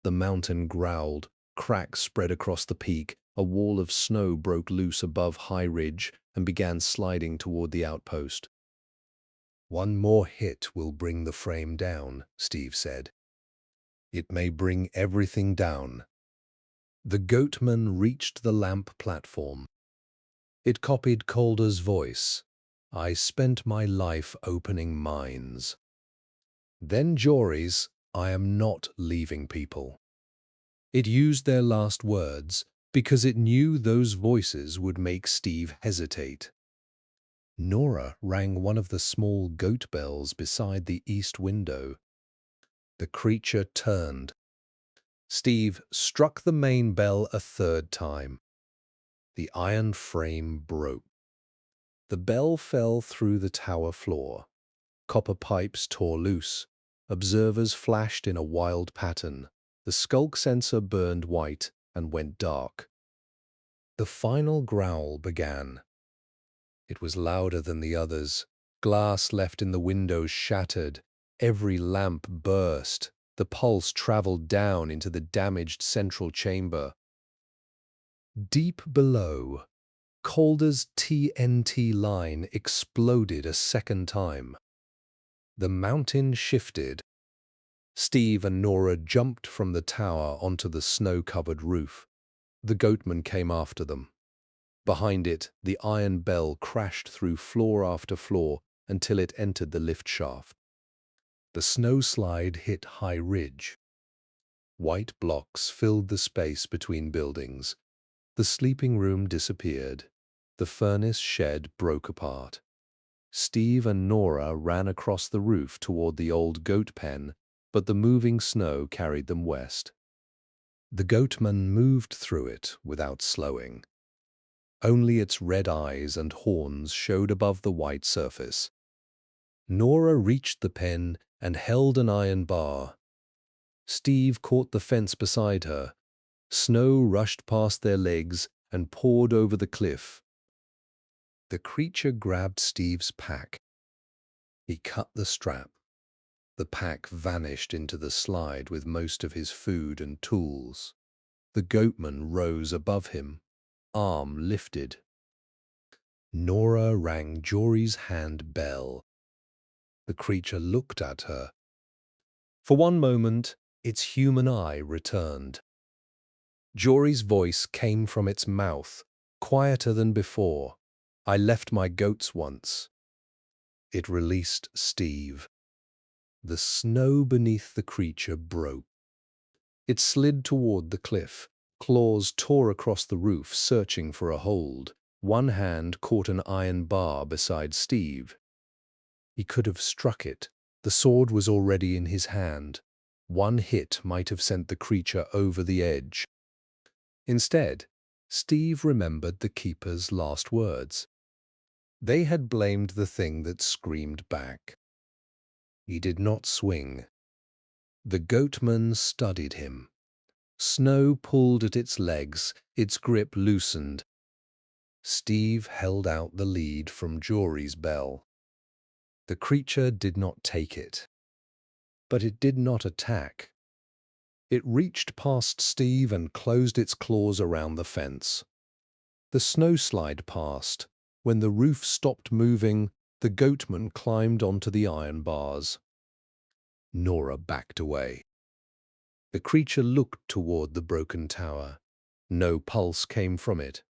The mountain growled, cracks spread across the peak, a wall of snow broke loose above High Ridge and began sliding toward the outpost. One more hit will bring the frame down, Steve said. It may bring everything down. The goatman reached the lamp platform. It copied Calder's voice. I spent my life opening mines. Then Jory's, I am not leaving people. It used their last words because it knew those voices would make Steve hesitate. Nora rang one of the small goat bells beside the east window. The creature turned. Steve struck the main bell a third time. The iron frame broke. The bell fell through the tower floor. Copper pipes tore loose. Observers flashed in a wild pattern. The skulk sensor burned white and went dark. The final growl began. It was louder than the others. Glass left in the windows shattered. Every lamp burst. The pulse traveled down into the damaged central chamber. Deep below, Calder's TNT line exploded a second time. The mountain shifted. Steve and Nora jumped from the tower onto the snow-covered roof. The goatman came after them. Behind it, the iron bell crashed through floor after floor until it entered the lift shaft. The snowslide hit High Ridge. White blocks filled the space between buildings. The sleeping room disappeared. The furnace shed broke apart. Steve and Nora ran across the roof toward the old goat pen, but the moving snow carried them west. The goatman moved through it without slowing. Only its red eyes and horns showed above the white surface. Nora reached the pen and held an iron bar. Steve caught the fence beside her. Snow rushed past their legs and poured over the cliff. The creature grabbed Steve's pack. He cut the strap. The pack vanished into the slide with most of his food and tools. The goatman rose above him, arm lifted. Nora rang Jory's hand bell. The creature looked at her. For one moment, its human eye returned. Jory's voice came from its mouth, quieter than before. I left my goats once. It released Steve. The snow beneath the creature broke. It slid toward the cliff. Claws tore across the roof, searching for a hold. One hand caught an iron bar beside Steve. He could have struck it. The sword was already in his hand. One hit might have sent the creature over the edge. Instead, Steve remembered the keeper's last words. They had blamed the thing that screamed back. He did not swing. The goatman studied him. Snow pulled at its legs, its grip loosened. Steve held out the lead from Jory's bell. The creature did not take it, but it did not attack. It reached past Steve and closed its claws around the fence. The snowslide passed. When the roof stopped moving, the goatman climbed onto the iron bars. Nora backed away. The creature looked toward the broken tower. No pulse came from it.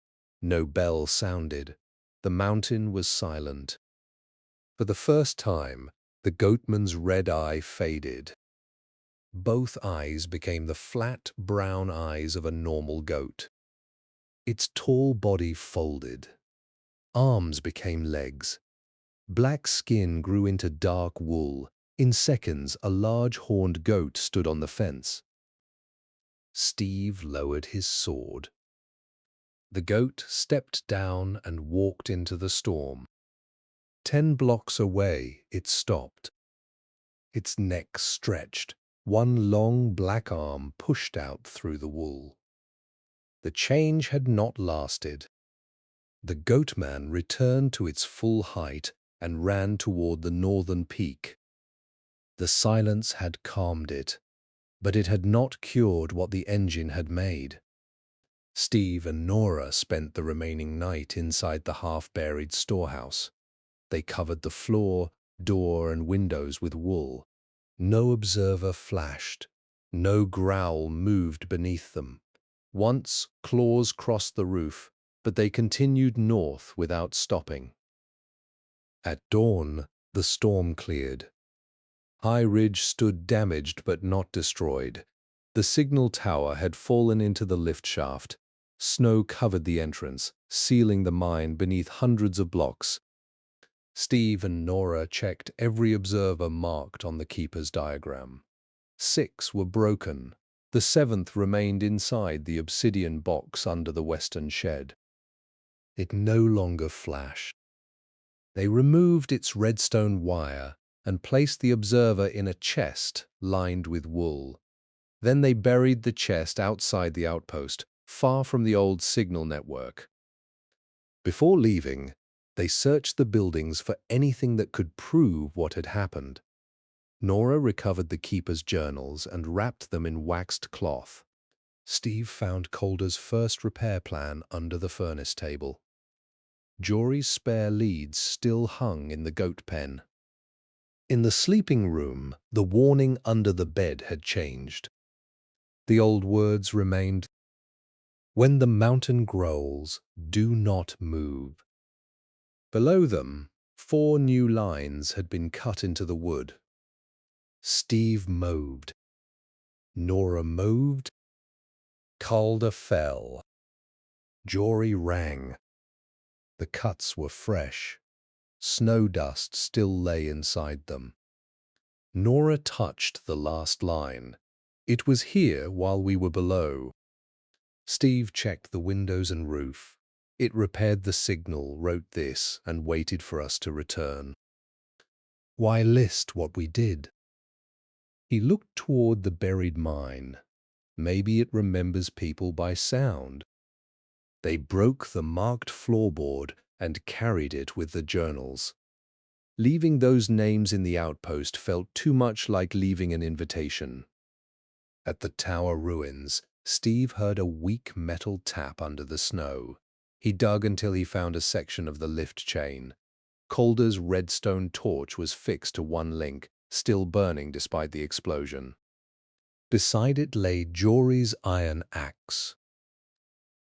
No bell sounded. The mountain was silent. For the first time, the goatman's red eye faded. Both eyes became the flat, brown eyes of a normal goat. Its tall body folded. Arms became legs. Black skin grew into dark wool. In seconds, a large horned goat stood on the fence. Steve lowered his sword. The goat stepped down and walked into the storm. 10 blocks away, it stopped. Its neck stretched. One long black arm pushed out through the wool. The change had not lasted. The goatman returned to its full height and ran toward the northern peak. The silence had calmed it, but it had not cured what the engine had made. Steve and Nora spent the remaining night inside the half-buried storehouse. They covered the floor, door, and windows with wool. No observer flashed. No growl moved beneath them. Once, claws crossed the roof, but they continued north without stopping. At dawn, the storm cleared. High Ridge stood damaged but not destroyed. The signal tower had fallen into the lift shaft. Snow covered the entrance, sealing the mine beneath hundreds of blocks. Steve and Nora checked every observer marked on the keeper's diagram. 6 were broken. The 7th remained inside the obsidian box under the western shed. It no longer flashed. They removed its redstone wire and placed the observer in a chest lined with wool. Then they buried the chest outside the outpost, far from the old signal network. Before leaving, they searched the buildings for anything that could prove what had happened. Nora recovered the keeper's journals and wrapped them in waxed cloth. Steve found Calder's first repair plan under the furnace table. Jory's spare leads still hung in the goat pen. In the sleeping room, the warning under the bed had changed. The old words remained, "When the mountain growls, do not move." Below them, 4 new lines had been cut into the wood. Steve moved. Nora moved. Calder fell. Jory rang. The cuts were fresh. Snow dust still lay inside them. Nora touched the last line. "It was here while we were below." Steve checked the windows and roof. "It repaired the signal, wrote this, and waited for us to return." "Why list what we did?" He looked toward the buried mine. "Maybe it remembers people by sound." They broke the marked floorboard and carried it with the journals. Leaving those names in the outpost felt too much like leaving an invitation. At the tower ruins, Steve heard a weak metal tap under the snow. He dug until he found a section of the lift chain. Calder's redstone torch was fixed to one link, still burning despite the explosion. Beside it lay Jory's iron axe.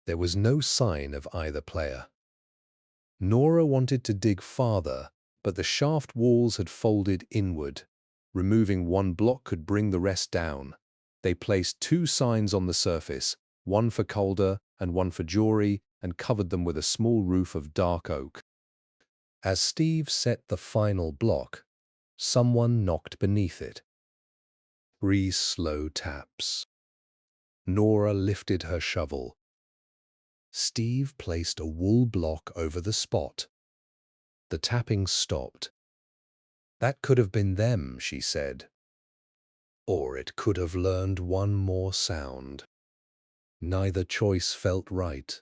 There was no sign of either player. Nora wanted to dig farther, but the shaft walls had folded inward. Removing one block could bring the rest down. They placed 2 signs on the surface, one for Calder and one for Jory, and covered them with a small roof of dark oak. As Steve set the final block, someone knocked beneath it. 3 slow taps. Nora lifted her shovel. Steve placed a wool block over the spot. The tapping stopped. "That could have been them," she said. "Or it could have learned one more sound." Neither choice felt right.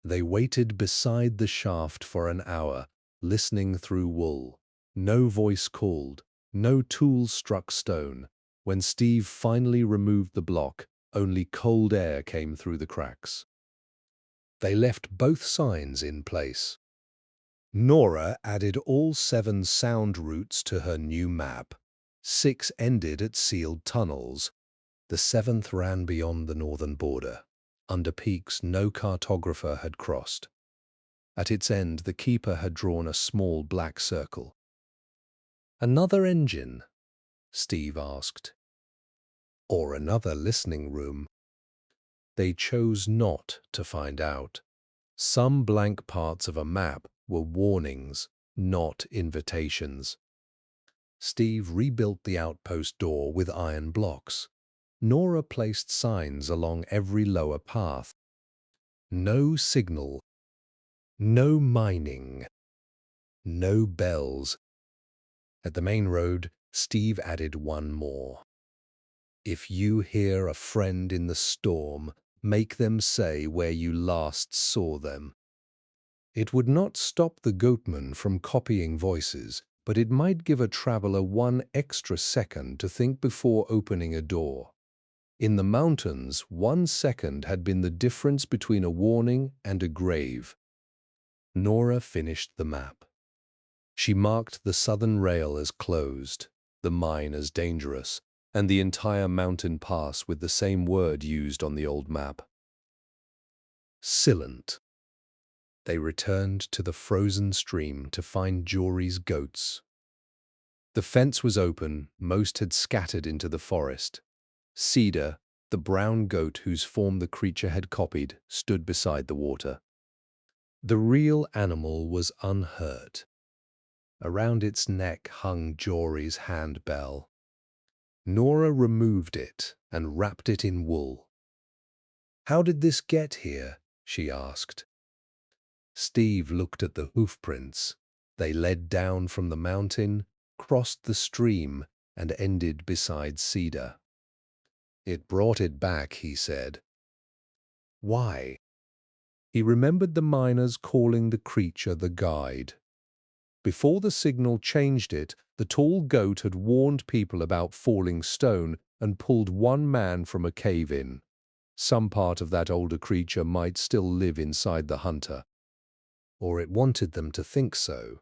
They waited beside the shaft for an hour, listening through wool. No voice called, no tool struck stone. When Steve finally removed the block, only cold air came through the cracks. They left both signs in place. Nora added all 7 sound routes to her new map. 6 ended at sealed tunnels. The 7th ran beyond the northern border, under peaks no cartographer had crossed. At its end, the keeper had drawn a small black circle. "Another engine?" Steve asked. "Or another listening room?" They chose not to find out. Some blank parts of a map were warnings, not invitations. Steve rebuilt the outpost door with iron blocks. Nora placed signs along every lower path. No signal, no mining, no bells. At the main road, Steve added one more. "If you hear a friend in the storm, make them say where you last saw them." It would not stop the goatman from copying voices, but it might give a traveler 1 extra second to think before opening a door. In the mountains, 1 second had been the difference between a warning and a grave. Nora finished the map. She marked the southern rail as closed, the mine as dangerous, and the entire mountain pass with the same word used on the old map. Silent. They returned to the frozen stream to find Jory's goats. The fence was open, most had scattered into the forest. Cedar, the brown goat whose form the creature had copied, stood beside the water. The real animal was unhurt. Around its neck hung Jory's handbell. Nora removed it and wrapped it in wool. "How did this get here?" she asked. Steve looked at the hoofprints. They led down from the mountain, crossed the stream, and ended beside Cedar. "It brought it back," he said. "Why?" He remembered the miners calling the creature the guide. Before the signal changed it, the tall goat had warned people about falling stone and pulled one man from a cave-in. Some part of that older creature might still live inside the hunter. Or it wanted them to think so.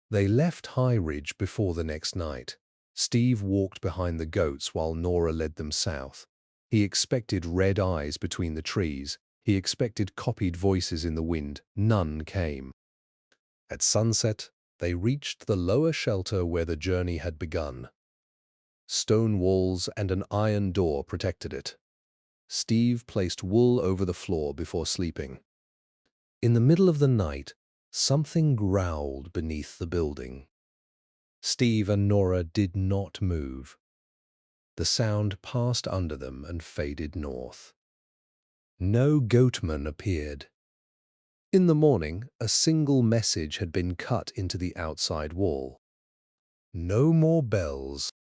They left High Ridge before the next night. Steve walked behind the goats while Nora led them south. He expected red eyes between the trees. He expected copied voices in the wind. None came. At sunset, they reached the lower shelter where the journey had begun. Stone walls and an iron door protected it. Steve placed wool over the floor before sleeping. In the middle of the night, something growled beneath the building. Steve and Nora did not move. The sound passed under them and faded north. No goatman appeared. In the morning, a single message had been cut into the outside wall. No more bells.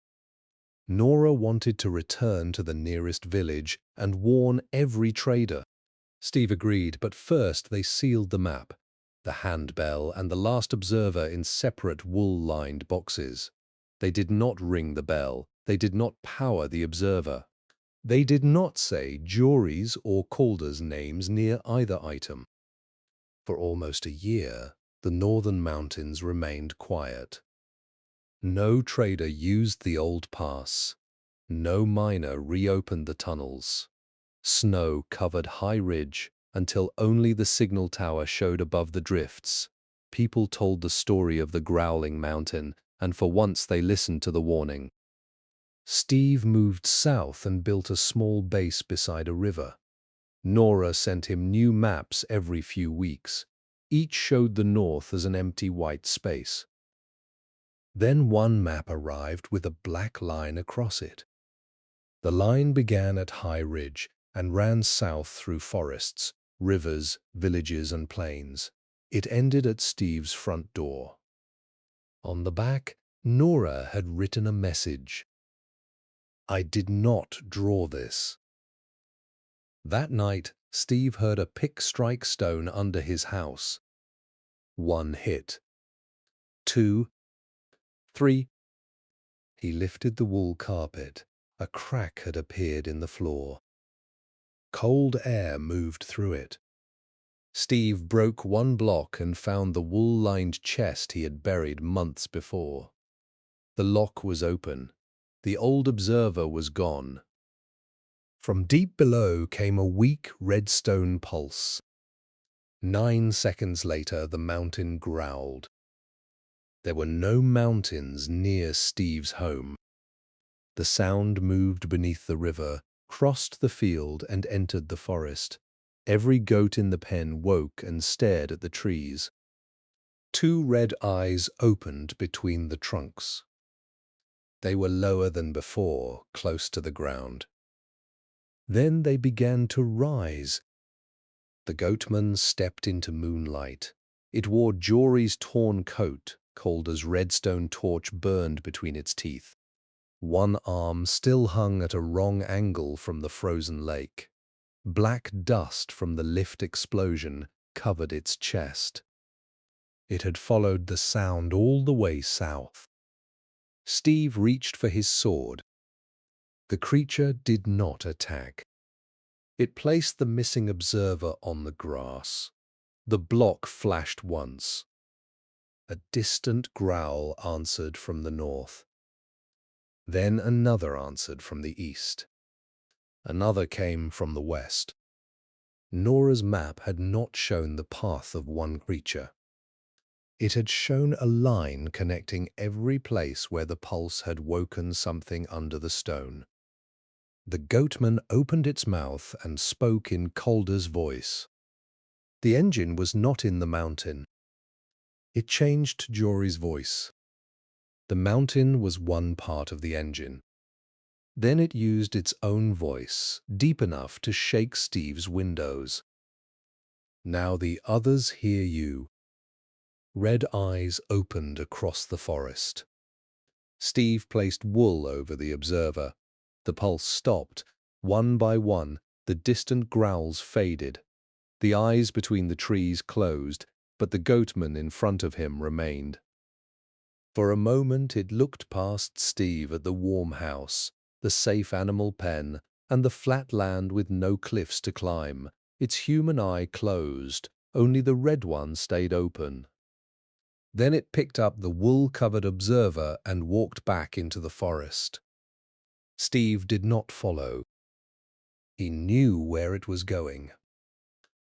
Nora wanted to return to the nearest village and warn every trader. Steve agreed, but first they sealed the map, the handbell and the last observer in separate wool-lined boxes. They did not ring the bell. They did not power the observer. They did not say Jory's or Calder's names near either item. For almost a year, the northern mountains remained quiet. No trader used the old pass. No miner reopened the tunnels. Snow covered High Ridge until only the signal tower showed above the drifts. People told the story of the Growling Mountain, and for once they listened to the warning. Steve moved south and built a small base beside a river. Nora sent him new maps every few weeks. Each showed the north as an empty white space. Then one map arrived with a black line across it. The line began at High Ridge and ran south through forests, rivers, villages, and plains. It ended at Steve's front door. On the back, Nora had written a message. "I did not draw this." That night, Steve heard a pick strike stone under his house. 1 hit. 2, 3. He lifted the wool carpet. A crack had appeared in the floor. Cold air moved through it. Steve broke 1 block and found the wool-lined chest he had buried months before. The lock was open. The old observer was gone. From deep below came a weak redstone pulse. 9 seconds later, the mountain growled. There were no mountains near Steve's home. The sound moved beneath the river, crossed the field, and entered the forest. Every goat in the pen woke and stared at the trees. 2 red eyes opened between the trunks. They were lower than before, close to the ground. Then they began to rise. The goatman stepped into moonlight. It wore Jory's torn coat. Calder's redstone torch burned between its teeth. 1 arm still hung at a wrong angle from the frozen lake. Black dust from the lift explosion covered its chest. It had followed the sound all the way south. Steve reached for his sword. The creature did not attack. It placed the missing observer on the grass. The block flashed once. A distant growl answered from the north. Then another answered from the east. Another came from the west. Nora's map had not shown the path of one creature. It had shown a line connecting every place where the pulse had woken something under the stone. The goatman opened its mouth and spoke in Calder's voice. The engine was not in the mountain. It changed to Jory's voice. The mountain was one part of the engine. Then it used its own voice, deep enough to shake Steve's windows. Now the others hear you. Red eyes opened across the forest. Steve placed wool over the observer. The pulse stopped. 1 by 1, the distant growls faded. The eyes between the trees closed, but the goatman in front of him remained. For a moment it looked past Steve at the warm house, the safe animal pen, and the flat land with no cliffs to climb. Its human eye closed, only the red one stayed open. Then it picked up the wool-covered observer and walked back into the forest. Steve did not follow. He knew where it was going.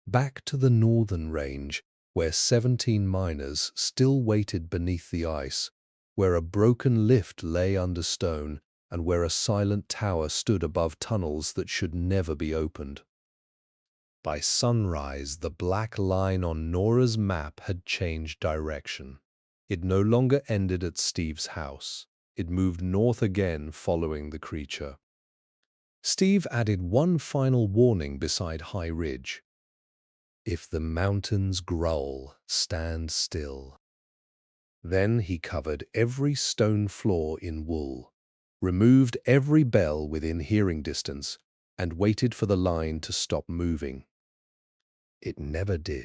Back to the northern range, where 17 miners still waited beneath the ice, where a broken lift lay under stone, and where a silent tower stood above tunnels that should never be opened. By sunrise, the black line on Nora's map had changed direction. It no longer ended at Steve's house. It moved north again, following the creature. Steve added 1 final warning beside High Ridge. If the mountains growl, stand still. Then he covered every stone floor in wool, removed every bell within hearing distance, and waited for the line to stop moving. It never did.